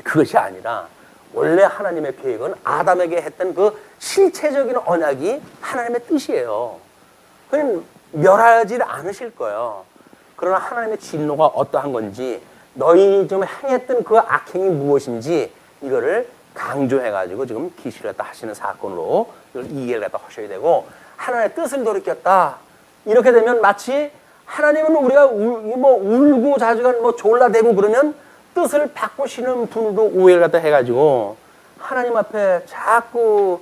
그것이 아니라 원래 하나님의 계획은 아담에게 했던 그 실체적인 언약이 하나님의 뜻이에요. 그냥 멸하지 않으실 거예요. 그러나 하나님의 진노가 어떠한 건지, 너희 좀 행했던 그 악행이 무엇인지 이거를 강조해가지고 지금 기시를 갖다 하시는 사건으로 이걸 이해를 갖다 하셔야 되고, 하나님의 뜻을 돌이켰다. 이렇게 되면 마치 하나님은 우리가 울고 자주간 졸라대고 그러면 뜻을 바꾸시는 분으로 오해를 갖다 해가지고 하나님 앞에 자꾸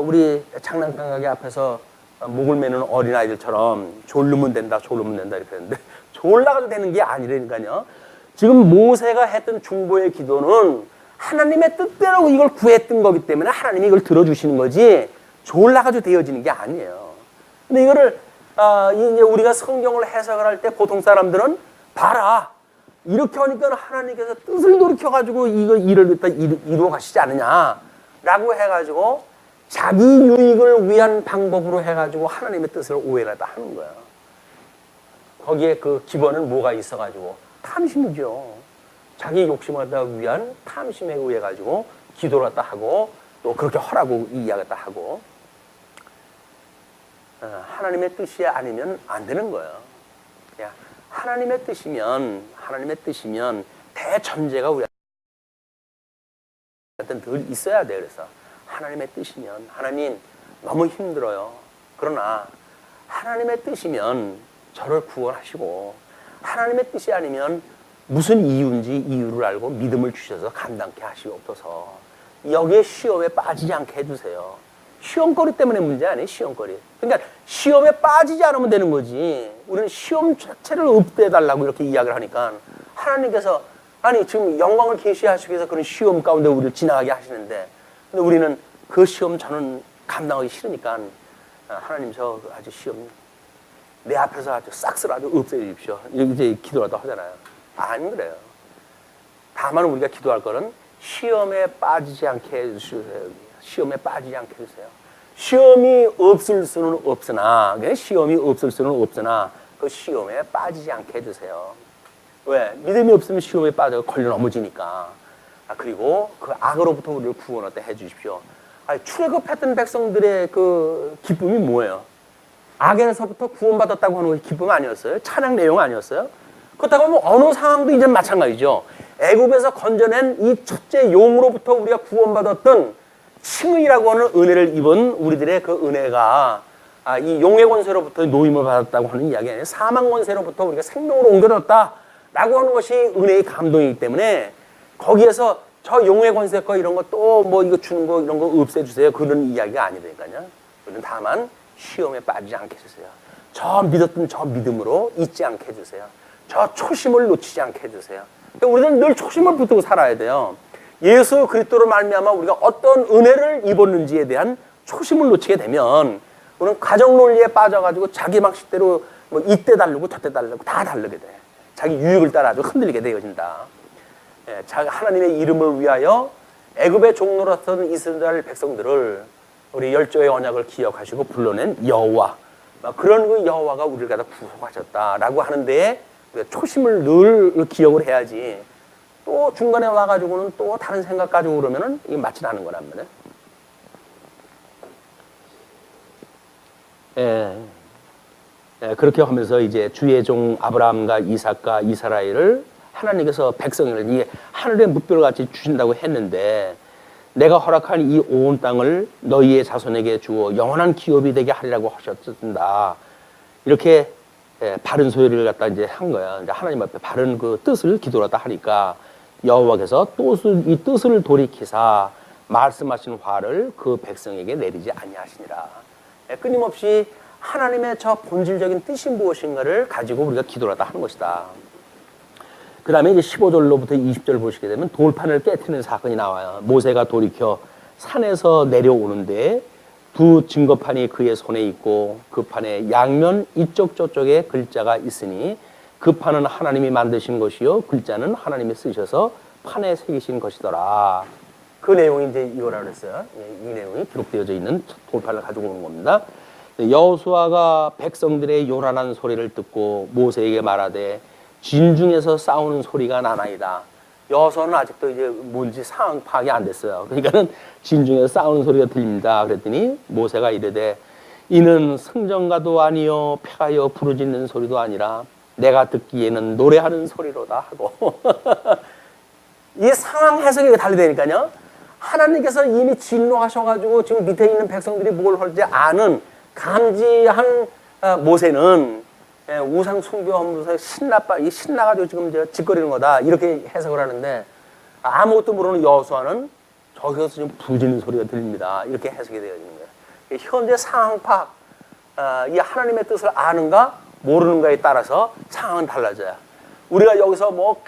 우리 장난감 가게 앞에서 목을 매는 어린아이들처럼 졸르면 된다 이렇게 했는데 졸라가도 되는 게 아니라니까요. 지금 모세가 했던 중보의 기도는 하나님의 뜻대로 이걸 구했던 거기 때문에 하나님이 이걸 들어주시는 거지 졸라가지고 되어지는 게 아니에요. 근데 이거를 이제 우리가 성경을 해석을 할 때 보통 사람들은 봐라, 이렇게 하니까 하나님께서 뜻을 돌이켜가지고 이거 일을 이루어 가시지 않느냐라고 해가지고 자기 유익을 위한 방법으로 해가지고 하나님의 뜻을 오해하다 하는 거야. 거기에 그 기본은 뭐가 있어가지고 탐심이죠. 자기 욕심을 갖다 위한 탐심에 의해 가지고 기도를 갖다 하고 또 그렇게 하라고 이야기했다 하고, 하나님의 뜻이 아니면 안 되는 거예요. 하나님의 뜻이면 대전제가 우리한테 늘 있어야 돼. 그래서 하나님의 뜻이면, 하나님 너무 힘들어요. 그러나 하나님의 뜻이면 저를 구원하시고, 하나님의 뜻이 아니면 무슨 이유인지 이유를 알고 믿음을 주셔서 감당케 하시옵소서. 여기에 시험에 빠지지 않게 해주세요. 시험거리 때문에 문제 아니에요. 시험거리. 그러니까 시험에 빠지지 않으면 되는 거지. 우리는 시험 자체를 없애달라고 이렇게 이야기를 하니까 하나님께서 아니 지금 영광을 계시하시기 위해서 그런 시험 가운데 우리를 지나가게 하시는데, 근데 우리는 그 시험 저는 감당하기 싫으니까 하나님 저 아주 시험 내 앞에서 아주 싹쓸 아주 없애 주십시오. 이제 기도라도 하잖아요. 안 그래요. 다만 우리가 기도할 거는 시험에 빠지지 않게 해주세요. 시험에 빠지지 않게 해주세요. 시험이 없을 수는 없으나, 시험이 없을 수는 없으나 그 시험에 빠지지 않게 해주세요. 왜? 믿음이 없으면 시험에 빠져 걸려 넘어지니까. 그리고 그 악으로부터 우리를 구원하게 해주십시오. 출애굽했던 백성들의 그 기쁨이 뭐예요? 악에서부터 구원받았다고 하는 것이 기쁨 아니었어요? 찬양 내용 아니었어요? 그렇다고 하면 어느 상황도 이제 마찬가지죠. 애굽에서 건져낸 이 첫째 용으로부터 우리가 구원받았던 칭의라고 하는 은혜를 입은 우리들의 그 은혜가 이 용의 권세로부터 노임을 받았다고 하는 이야기 아니에요. 사망 권세로부터 우리가 생명으로 옮겨졌다라고 하는 것이 은혜의 감동이기 때문에 거기에서 저 용의 권세 거 이런 거 또 이거 주는 거 이런 거 없애주세요. 그런 이야기가 아니니까요. 우리는 다만 시험에 빠지지 않게 해주세요. 저 믿었던 저 믿음으로 잊지 않게 해주세요. 저 초심을 놓치지 않게 해주세요. 우리는 늘 초심을 붙들고 살아야 돼요. 예수 그리스도로 말미암아 우리가 어떤 은혜를 입었는지에 대한 초심을 놓치게 되면 우리는 가정 논리에 빠져가지고 자기 방식대로 이때 다르고 저때 다르고 다 다르게 돼. 자기 유익을 따라 아주 흔들리게 되어진다. 하나님의 이름을 위하여 애굽의 종노릇던 이스라엘 백성들을 우리 열조의 언약을 기억하시고 불러낸 여호와, 그런 그 여호와가 우리를 갖다 구속하셨다라고 하는데 우리가 초심을 늘 기억을 해야지 또 중간에 와가지고는 또 다른 생각 가지고 그러면은 이게 맞지 않은 거란 말이에요. 그렇게 하면서 이제 주의 종 아브라함과 이삭과 이스라엘을 하나님께서 백성을 이게 하늘의 뭇별 같이 주신다고 했는데 내가 허락한 이 온 땅을 너희의 자손에게 주어 영원한 기업이 되게 하리라고 하셨습니다. 이렇게 바른 소리를 갖다 이제 한 거야. 이제 하나님 앞에 바른 그 뜻을 기도하다 하니까 여호와께서 이 뜻을 돌이키사 말씀하신 화를 그 백성에게 내리지 아니하시니라. 끊임없이 하나님의 저 본질적인 뜻이 무엇인가를 가지고 우리가 기도하다 하는 것이다. 그 다음에 이제 15절로부터 20절 보시게 되면 돌판을 깨트리는 사건이 나와요. 모세가 돌이켜 산에서 내려오는데 두 증거판이 그의 손에 있고 그 판에 양면 이쪽 저쪽에 글자가 있으니 그 판은 하나님이 만드신 것이요 글자는 하나님이 쓰셔서 판에 새기신 것이더라. 그 내용이 이제 이거라 그랬어요. 이 내용이 기록되어져 있는 돌판을 가지고 오는 겁니다. 여호수아가 백성들의 요란한 소리를 듣고 모세에게 말하되 진중에서 싸우는 소리가 나나이다. 여호수아는 아직도 이제 뭔지 상황 파악이 안 됐어요. 그러니까는 진중에서 싸우는 소리가 들립니다. 그랬더니 모세가 이르되 이는 승전가도 아니요 폐하여 부르짖는 소리도 아니라 내가 듣기에는 노래하는 소리로다 하고 이 상황 해석이 달리되니까요. 하나님께서 이미 진노하셔가지고 지금 밑에 있는 백성들이 뭘 할지 아는 감지한 모세는 우상 숭배하면서 신나가지고 지금 짓거리는 거다 이렇게 해석을 하는데 아무것도 모르는 여호수아는 저기서 지금 부르짖는 소리가 들립니다. 이렇게 해석이 되어 있는 거예요. 현재 상황 파악, 이 하나님의 뜻을 아는가 모르는가에 따라서 상황은 달라져요. 우리가 여기서 뭐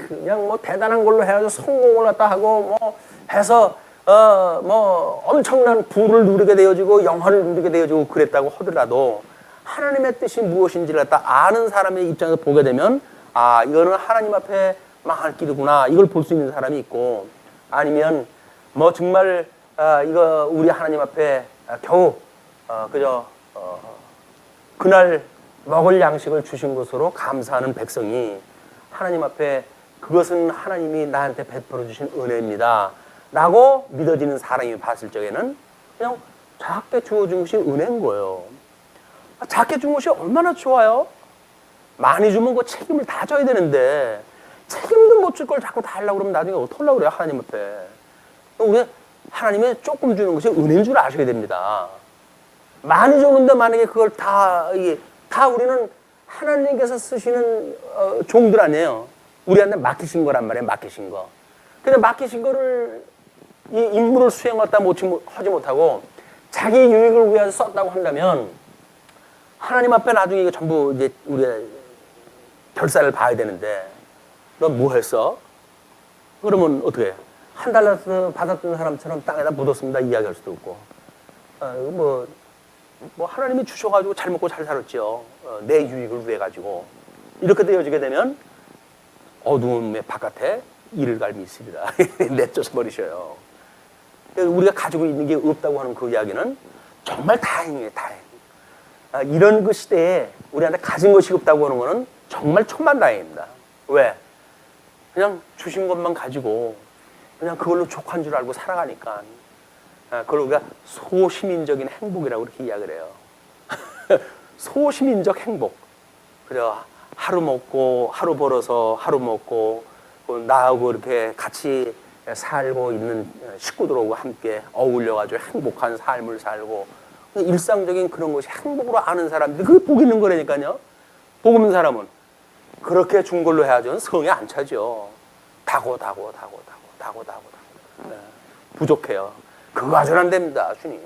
그냥 뭐 대단한 걸로 해가지고 성공을 갖다 하고 뭐 해서 뭐 엄청난 부를 누리게 되어지고 영화를 누리게 되어지고 그랬다고 하더라도 하나님의 뜻이 무엇인지를 갖다 아는 사람의 입장에서 보게 되면 아 이거는 하나님 앞에 망할 길이구나 이걸 볼 수 있는 사람이 있고 아니면 뭐 정말 이거 우리 하나님 앞에 겨우 그저 그날 먹을 양식을 주신 것으로 감사하는 백성이 하나님 앞에 그것은 하나님이 나한테 베풀어 주신 은혜입니다 라고 믿어지는 사람이 봤을 적에는 그냥 작게 주어준 것이 은혜인 거예요. 작게 준 것이 얼마나 좋아요? 많이 주면 그 책임을 다 져야 되는데 책임도 못 질 걸 자꾸 다 하려고 그러면 나중에 어떡하려고 그래요 하나님 앞에. 우리 하나님이 조금 주는 것이 은혜인 줄 아셔야 됩니다. 많이 주는데 만약에 그걸 다 우리는 하나님께서 쓰시는 종들 아니에요. 우리한테 맡기신 거란 말이에요. 맡기신 거. 근데 맡기신 거를 이 임무를 수행하다 하지 못하고 자기 유익을 위해서 썼다고 한다면 하나님 앞에 나중에 이게 전부 이제 우리가 결산을 봐야 되는데 너 뭐 했어? 그러면 어떻게 해? 한 달러 받았던 사람처럼 땅에다 묻었습니다 이야기할 수도 없고 뭐 하나님이 주셔가지고 잘 먹고 잘 살았죠. 내 유익을 위해 가지고 이렇게 되어지게 되면 어두움의 바깥에 이를 갈미 있으리라 내쫓아 버리셔요. 우리가 가지고 있는 게 없다고 하는 그 이야기는 정말 다행이에요. 다행. 이런 그 시대에 우리한테 가진 것이 없다고 하는 것은 정말 천만다행입니다. 왜? 그냥 주신 것만 가지고 그냥 그걸로 족한 줄 알고 살아가니까 그걸 우리가 소시민적인 행복이라고 이렇게 이야기를 해요. 소시민적 행복. 그죠? 하루 먹고 하루 벌어서 하루 먹고 나하고 이렇게 같이 살고 있는 식구들하고 함께 어울려가지고 행복한 삶을 살고 일상적인 그런 것이 행복으로 아는 사람들이 그게 복 있는 거라니까요. 복 없는 사람은 그렇게 준 걸로 해야죠. 성에 안 차죠. 다고. 네. 부족해요. 그거 가지고는 안 됩니다. 주님.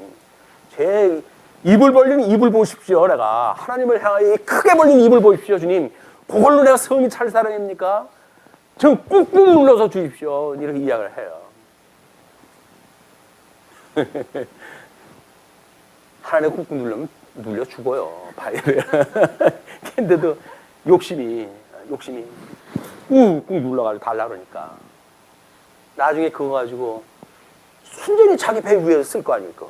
제 입을 벌린 입을 보십시오. 내가 하나님을 향하여 크게 벌린 입을 보십시오. 주님. 그걸로 내가 성이 찰 사람입니까? 저 꾹꾹 눌러서 주십시오. 이렇게 이야기를 해요. 하나님 꾹꾹 누르면 눌려 죽어요. 바이를. 근데도 욕심이 꾹꾹 눌러가지고 달라 그러니까. 나중에 그거 가지고 순전히 자기 배 위에서 쓸 거 아닙니까?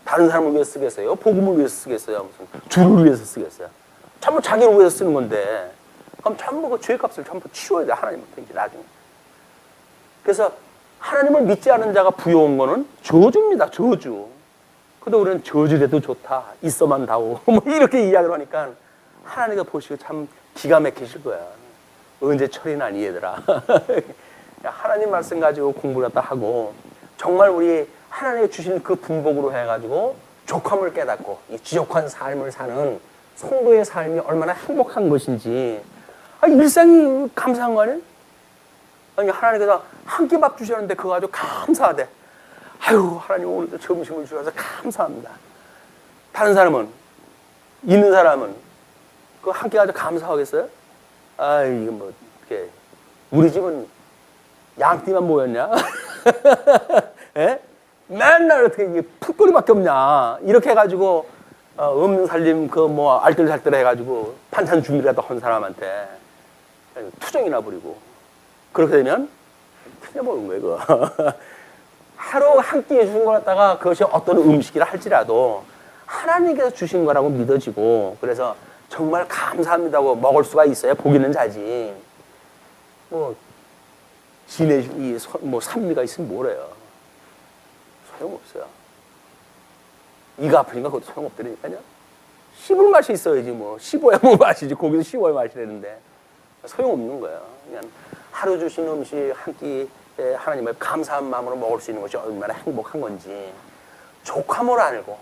다른 사람을 위해서 쓰겠어요? 복음을 위해서 쓰겠어요? 무슨 주를 위해서 쓰겠어요? 전부 자기를 위해서 쓰는 건데, 그럼 전부 그 죄값을 전부 치워야 돼, 하나님한테 이제 나중에. 그래서 하나님을 믿지 않은 자가 부여온 거는 저주입니다, 저주. 근데 우리는 저주라도 좋다, 있어만 다오. 뭐 이렇게 이야기를 하니까 하나님가 보시고 참 기가 막히실 거야. 언제 철이 나니, 얘들아. 하나님 말씀 가지고 공부를 갖다 하고, 정말 우리 하나님이 주시는 그 분복으로 해가지고 족함을 깨닫고 이 지족한 삶을 사는 성도의 삶이 얼마나 행복한 것인지, 일상이 감사한 거 아니에요? 아니, 하나님께서 한 끼 밥 주셨는데 그거 가지고 감사하대. 아유, 하나님 오늘도 점심을 주셔서 감사합니다. 다른 사람은, 있는 사람은 그 한 끼 가지고 감사하겠어요? 아, 이거 뭐, 이렇게 우리 집은 양띠만 모였냐? 예? 맨날 어떻게 이게 풋거리밖에 없냐? 이렇게 해가지고 없는 살림 그 뭐 알뜰살뜰 해가지고 반찬 준비라도 한 사람한테 투정이나 부리고 그렇게 되면 틀려먹은 거예요. 그거. 하루 한 끼 주신 거 갖다가 그것이 어떤 음식이라 할지라도 하나님께서 주신 거라고 믿어지고, 그래서 정말 감사합니다고 먹을 수가 있어야 복 있는 자지. 뭐 진의 뭐 산미가 있으면 뭐래요? 소용없어요. 이가 아프니까 그것도 소용없더라니까요. 씹을 맛이 있어야지 뭐. 씹어야 뭐 맛이지. 고기도 씹어야 맛이라는데 소용없는 거예요. 그냥 하루 주신 음식 한 끼 하나님을 감사한 마음으로 먹을 수 있는 것이 얼마나 행복한 건지 족함을 알고,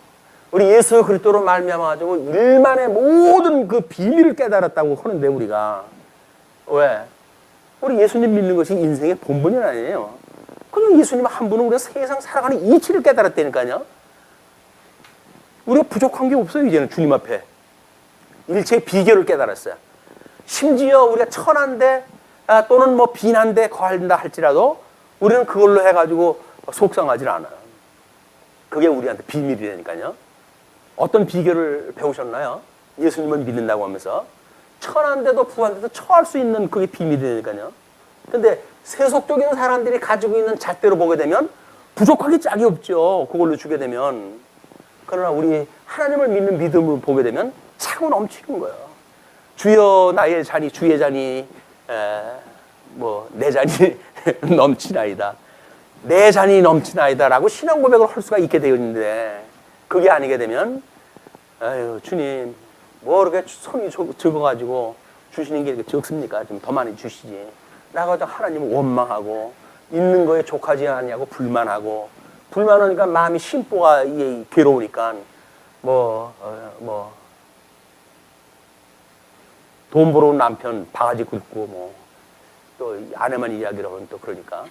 우리 예수 그리스도로 말미암아 가지고 일만의 모든 그 비밀을 깨달았다고 하는데, 우리가 왜? 우리 예수님 믿는 것이 인생의 본분이 아니에요. 그냥 예수님 한 분은 우리가 세상 살아가는 이치를 깨달았다니까요. 우리가 부족한 게 없어요. 이제는 주님 앞에 일체의 비결을 깨달았어요. 심지어 우리가 천한데 또는 뭐 빈한데 거한다 할지라도 우리는 그걸로 해가지고 속상하지 않아요. 그게 우리한테 비밀이라니까요. 어떤 비결을 배우셨나요? 예수님을 믿는다고 하면서 천한데도 부한데도 처할 수 있는 그게 비밀이라니까요. 근데 세속적인 사람들이 가지고 있는 잣대로 보게 되면 부족하기 짝이 없죠. 그걸로 주게 되면. 그러나 우리 하나님을 믿는 믿음으로 보게 되면 차고 넘치는 거예요. 주여 나의 잔이 주의 잔이 뭐 내 잔이 넘치나이다. 내 잔이 넘치나이다 라고 신앙 고백을 할 수가 있게 되어 있는데, 그게 아니게 되면 아유 주님 뭐 이렇게 손이 적어가지고 주시는 게 이렇게 적습니까? 좀 더 많이 주시지 라고 하나님을 원망하고, 있는 거에 족하지 않냐고 불만하고, 불만하니까 마음이 심보가 괴로우니까 돈 벌어온 남편 바가지 긁고 뭐 또 아내만 이야기를 하면 또 그러니까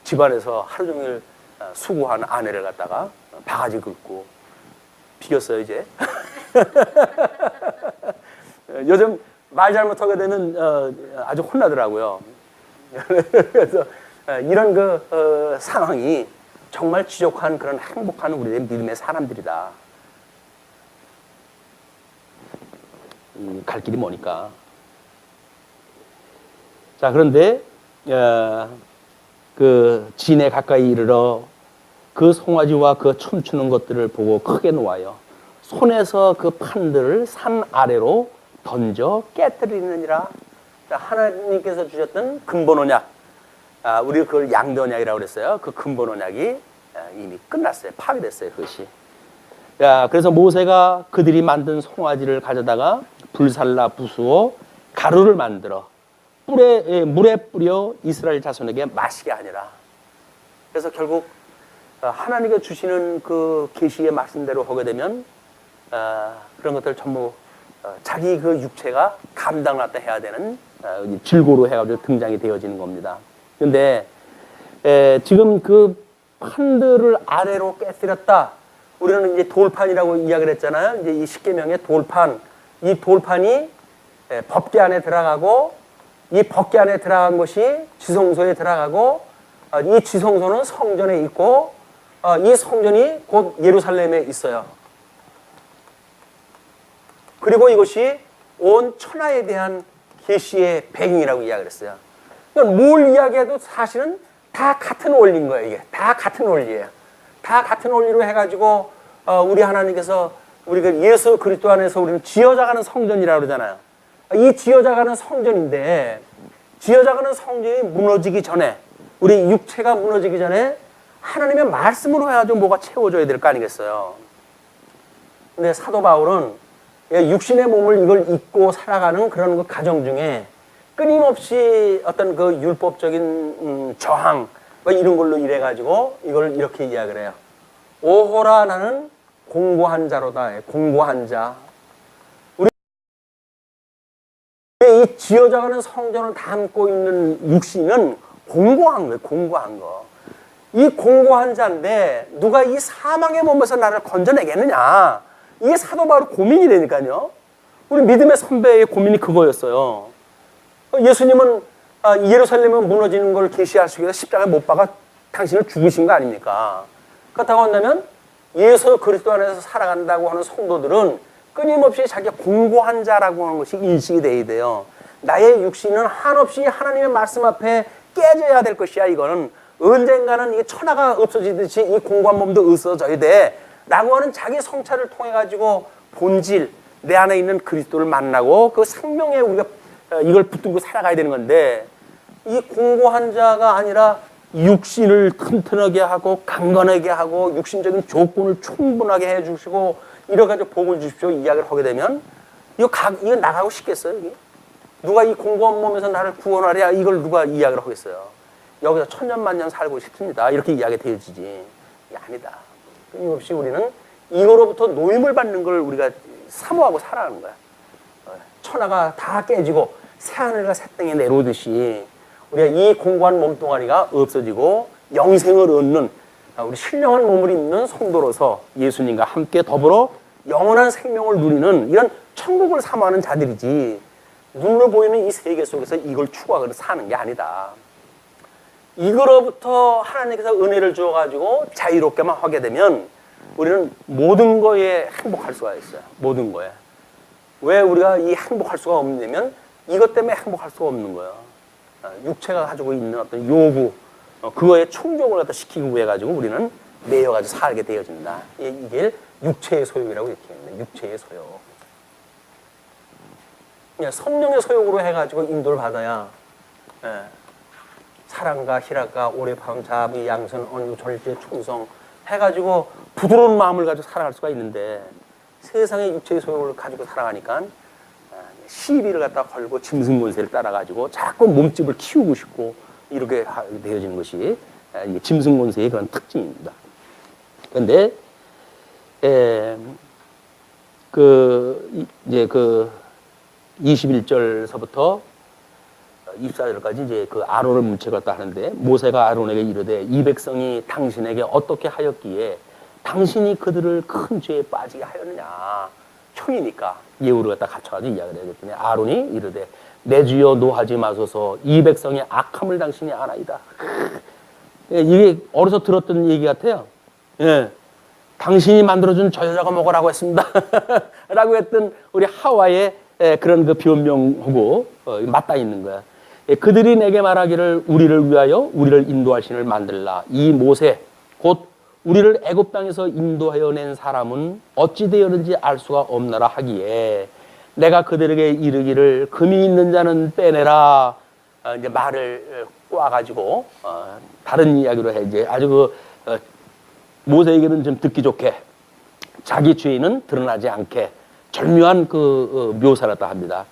집안에서 하루 종일 수고한 아내를 갖다가 바가지 긁고 비겼어요 이제. 요즘 말 잘못하게 되면 아주 혼나더라고요. 그래서 이런 그 상황이 정말 지족한 그런 행복한 우리의 믿음의 사람들이다. 갈 길이 머니까. 자, 그런데 그 진에 가까이 이르러 그 송아지와 그 춤추는 것들을 보고 크게 놓아요. 손에서 그 판들을 산 아래로 던져 깨뜨리느니라. 하나님께서 주셨던 근본 언약, 우리 그걸 양대 언약이라고 그랬어요. 그 근본 언약이 이미 끝났어요. 파괴됐어요. 그것이. 그래서 모세가 그들이 만든 송아지를 가져다가 불살라 부수어 가루를 만들어 물에 뿌려 이스라엘 자손에게 마시게 하니라. 그래서 결국 하나님께 주시는 그 계시의 말씀대로 하게 되면 그런 것들 전부 자기 그 육체가 감당하다 해야 되는 질고로 해가지고 등장이 되어지는 겁니다. 그런데 지금 그 판들을 아래로 깨뜨렸다. 우리는 이제 돌판이라고 이야기를 했잖아요. 이제 이 십계명의 돌판, 이 돌판이 법궤 안에 들어가고, 이 법궤 안에 들어간 것이 지성소에 들어가고, 이 지성소는 성전에 있고, 이 성전이 곧 예루살렘에 있어요. 그리고 이것이 온 천하에 대한 계시의 배경이라고 이야기를 했어요. 그러니까 뭘 이야기해도 사실은 다 같은 원리인 거예요. 이게 다 같은 원리예요. 다 같은 원리로 해가지고 우리 하나님께서 우리가 예수 그리스도 안에서 우리는 지어져가는 성전이라고 그러잖아요. 이 지어져가는 성전인데 지어져가는 성전이 무너지기 전에 우리 육체가 무너지기 전에 하나님의 말씀으로 해가지고 뭐가 채워져야 될 거 아니겠어요. 근데 사도 바울은 육신의 몸을 이걸 입고 살아가는 그런 그 가정 중에 끊임없이 어떤 그 율법적인 저항 뭐 이런 걸로 이래가지고 이걸 이렇게 이야기를 해요. 오호라 나는 공고한 자로다. 공고한 자. 우리 이 지어져가는 성전을 담고 있는 육신은 공고한 거예요. 공고한 거. 이 공고한 자인데 누가 이 사망의 몸에서 나를 건져내겠느냐. 이게 사도 바울의 고민이 되니까요. 우리 믿음의 선배의 고민이 그거였어요. 예수님은 예루살렘이 무너지는 걸 계시하시기 위해서 십자가에 못 박아 당신을 죽으신 거 아닙니까? 그렇다고 한다면 예수 그리스도 안에서 살아간다고 하는 성도들은 끊임없이 자기가 공고한 자라고 하는 것이 인식이 돼야 돼요. 나의 육신은 한없이 하나님의 말씀 앞에 깨져야 될 것이야. 이거는 언젠가는 이게 천하가 없어지듯이 이 공고한 몸도 없어져야 돼 라고 하는 자기 성찰을 통해 가지고 본질 내 안에 있는 그리스도를 만나고 그 생명에 우리가 이걸 붙들고 살아가야 되는 건데 이 공고한 자가 아니라 육신을 튼튼하게 하고 강건하게 하고 육신적인 조건을 충분하게 해주시고 이래가지고 복을 주십시오 이야기를 하게 되면 이거 나가고 싶겠어요? 이게? 누가 이 공고한 몸에서 나를 구원하랴 이걸 누가 이야기를 하겠어요? 여기서 천년만년 살고 싶습니다 이렇게 이야기가 되어지지. 이게 아니다. 끊임없이 우리는 이거로부터 노임을 받는 걸 우리가 사모하고 살아가는 거야. 천하가 다 깨지고 새하늘과 새 땅에 내려오듯이 우리가 이 공고한 몸뚱아리가 없어지고 영생을 얻는 우리 신령한 몸을 입는 성도로서 예수님과 함께 더불어 영원한 생명을 누리는 이런 천국을 사모하는 자들이지 눈으로 보이는 이 세계 속에서 이걸 추구하고 사는 게 아니다. 이거로부터 하나님께서 은혜를 주어가지고 자유롭게만 하게 되면 우리는 모든 거에 행복할 수가 있어요. 모든 거에. 왜 우리가 이 행복할 수가 없냐면 이것 때문에 행복할 수가 없는 거예요. 육체가 가지고 있는 어떤 요구, 그거에 충족을 갖다 시키기 위해 가지고 우리는 매여가지고 살게 되어진다. 이게 육체의 소욕이라고 이렇게 합니다. 육체의 소욕. 성령의 소욕으로 해가지고 인도를 받아야 사랑과 희락과 오래 밤 자비 양선 언유 절제 충성 해가지고 부드러운 마음을 가지고 살아갈 수가 있는데 세상의 육체의 소욕을 가지고 살아가니까 시비를 갖다 걸고 짐승권세를 따라가지고 자꾸 몸집을 키우고 싶고 이렇게 되어지는 것이 짐승권세의 그런 특징입니다. 그런데 이제 21절서부터 24절까지 이제 그 아론을 문책했다 하는데 모세가 아론에게 이르되 이 백성이 당신에게 어떻게 하였기에 당신이 그들을 큰 죄에 빠지게 하였느냐. 형이니까 예우를 갖다 갖춰가지고 이야기를 해야겠더니 아론이 이르되 내 주여 노하지 마소서 이 백성의 악함을 당신이 아나이다. 이게 어려서 들었던 얘기 같아요. 예. 당신이 만들어준 저 여자가 먹으라고 했습니다. 라고 했던 우리 하와의 그런 그 변명하고 맞닿아 있는 거야. 그들이 내게 말하기를 우리를 위하여 우리를 인도할 신을 만들라. 이 모세 곧 우리를 애굽 땅에서 인도하여 낸 사람은 어찌 되었는지 알 수가 없나라 하기에 내가 그들에게 이르기를 금이 있는 자는 빼내라. 이제 말을 꼬아가지고 다른 이야기로 해 이제 아주 모세에게는 좀 듣기 좋게 자기 죄는 드러나지 않게 절묘한 묘사를 다 합니다.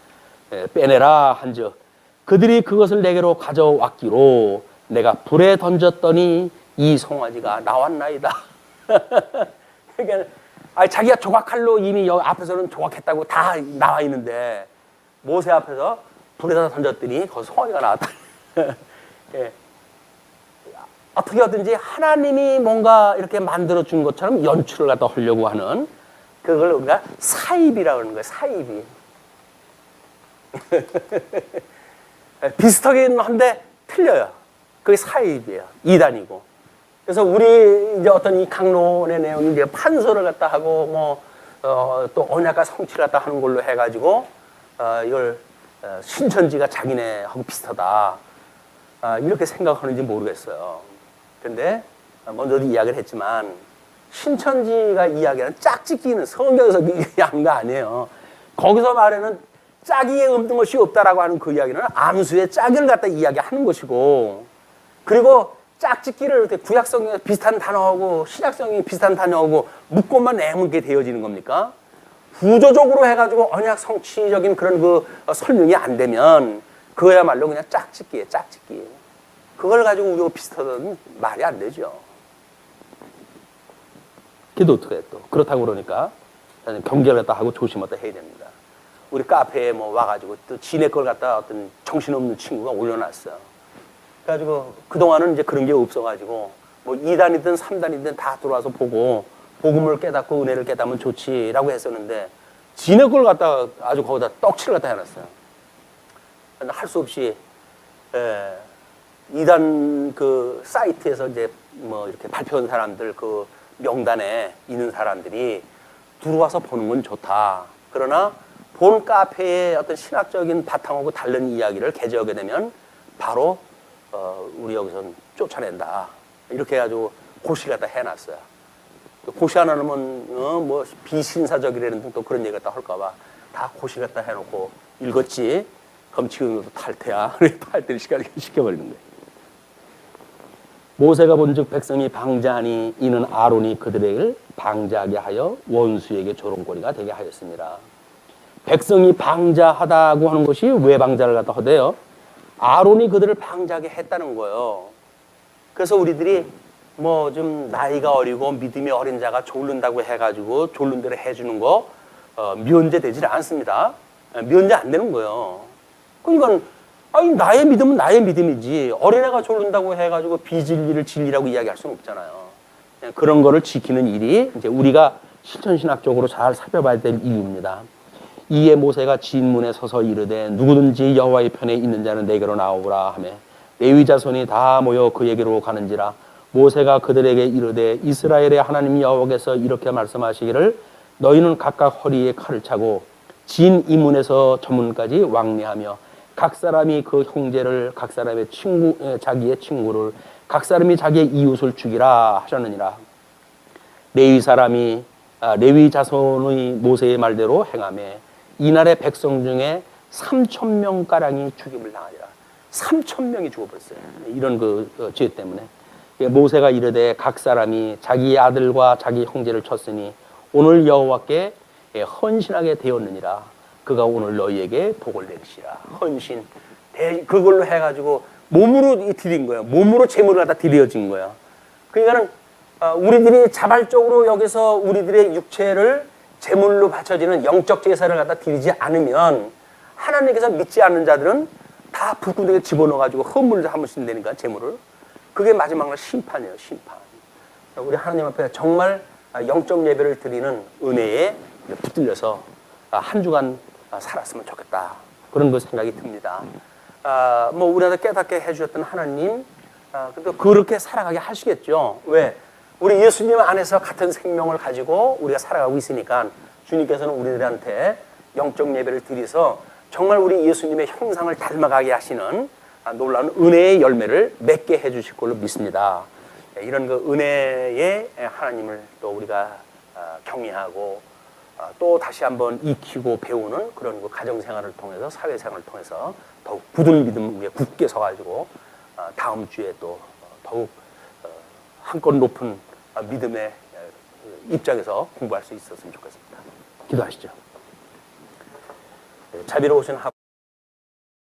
빼내라 한즉 그들이 그것을 내게로 가져왔기로 내가 불에 던졌더니 이 송아지가 나왔나이다. 그러니까 자기가 조각칼로 이미 여기 앞에서는 조각했다고 다 나와 있는데 모세 앞에서 불에다 던졌더니 거기서 송아지가 나왔다. 예. 어떻게 하든지 하나님이 뭔가 이렇게 만들어 준 것처럼 연출을 갖다 하려고 하는 그걸 우리가 사입이라고 하는 거예요. 사입이. 비슷하긴 한데 틀려요. 그게 사입이에요. 이단이고. 그래서 우리 이제 어떤 이 강론의 내용이 이제 판서를 갖다 하고 또 언약과 성취를 갖다 하는 걸로 해가지고 이걸 신천지가 자기네하고 비슷하다. 이렇게 생각하는지 모르겠어요. 근데 먼저도 이야기를 했지만 신천지가 이야기하는 짝짓기는 성경에서 이야기한 거 아니에요. 거기서 말하는 짜기에 없는 것이 없다라고 하는 그 이야기는 암수의 짜기를 갖다 이야기하는 것이고, 그리고 짝짓기를 이렇게 구약성경에 비슷한 단어하고 신약성경에 비슷한 단어하고 묶고만 내면 게 되어지는 겁니까? 구조적으로 해가지고 언약 성취적인 그런 그 설명이 안 되면 그거야말로 그냥 짝짓기예요, 짝짓기. 그걸 가지고 우리가 비슷하다는 말이 안 되죠. 그래도 어떻게 해 또. 그렇다고 그러니까 경계를 갖다 하고 조심하다 해야 됩니다. 우리 카페에 뭐 와가지고 또 지네 걸 갖다 어떤 정신없는 친구가 올려놨어. 그래가지고 그동안은 이제 그런 게 없어가지고 뭐 2단이든 3단이든 다 들어와서 보고 복음을 깨닫고 은혜를 깨닫으면 좋지라고 했었는데 지네 걸 갖다 아주 거기다 떡칠을 갖다 해놨어요. 할 수 없이 2단 그 사이트에서 이제 뭐 이렇게 발표한 사람들 그 명단에 있는 사람들이 들어와서 보는 건 좋다. 그러나 본 카페의 어떤 신학적인 바탕하고 다른 이야기를 개재하게 되면 바로 우리 여기서는 쫓아낸다. 이렇게 해가지고 고시를 갖다 해놨어요. 고시 안 하면 뭐 비신사적이라는 또 그런 얘기 갖다 할까봐 다 고시 갖다 해놓고 읽었지. 그럼 지금도 탈퇴야. 탈퇴를 시켜버리는 거예요. 모세가 본즉 백성이 방자하니 이는 아론이 그들에게 방자하게 하여 원수에게 조롱거리가 되게 하였습니다. 백성이 방자하다고 하는 것이 왜 방자를 갖다 하대요? 아론이 그들을 방자하게 했다는 거예요. 그래서 우리들이 뭐 좀 나이가 어리고 믿음이 어린 자가 졸른다고 해가지고 졸른 대로 해주는 거 면제되질 않습니다. 면제 안 되는 거예요. 그러니까 아니 나의 믿음은 나의 믿음이지 어린애가 졸른다고 해가지고 비진리를 진리라고 이야기할 수는 없잖아요. 그런 거를 지키는 일이 이제 우리가 실천신학적으로 잘 살펴봐야 될 이유입니다. 이에 모세가 진문에 서서 이르되 누구든지 여호와의 편에 있는 자는 내게로 나오라 하매 레위 자손이 다 모여 그에게로 가는지라. 모세가 그들에게 이르되 이스라엘의 하나님 여호와께서 이렇게 말씀하시기를 너희는 각각 허리에 칼을 차고 진 이문에서 저문까지 왕래하며 각 사람이 그 형제를 각 사람의 자기의 친구를 각 사람이 자기의 이웃을 죽이라 하셨느니라. 레위 자손의 모세의 말대로 행하매 이날의 백성 중에 3,000명가량이 죽임을 당하리라. 3,000명이 죽어버렸어요. 이런 그 죄 때문에. 모세가 이르되 각 사람이 자기 아들과 자기 형제를 쳤으니 오늘 여호와께 헌신하게 되었느니라. 그가 오늘 너희에게 복을 내리시라. 헌신. 그걸로 해가지고 몸으로 드린 거예요. 몸으로 재물을 갖다 드려진 거예요. 그러니까는 우리들이 자발적으로 여기서 우리들의 육체를 제물로 바쳐지는 영적 제사를 갖다 드리지 않으면 하나님께서 믿지 않는 자들은 다 불구덩이에 집어넣어가지고 헌물을 한 번씩 내니까 제물을. 그게 마지막으로 심판이에요. 심판. 우리 하나님 앞에 정말 영적 예배를 드리는 은혜에 붙들려서 한 주간 살았으면 좋겠다. 그런 그 생각이 듭니다. 뭐 우리한테 깨닫게 해주셨던 하나님, 그렇게 살아가게 하시겠죠. 왜? 우리 예수님 안에서 같은 생명을 가지고 우리가 살아가고 있으니까 주님께서는 우리들한테 영적 예배를 드려서 정말 우리 예수님의 형상을 닮아가게 하시는 놀라운 은혜의 열매를 맺게 해주실 걸로 믿습니다. 이런 그 은혜의 하나님을 또 우리가 경외하고 또 다시 한번 익히고 배우는 그런 그 가정생활을 통해서 사회생활을 통해서 더욱 굳은 믿음 위에 굳게 서가지고 다음 주에 또 더욱 한껏 높은 믿음의 입장에서 공부할 수 있었으면 좋겠습니다. 기도하시죠. 자비로우신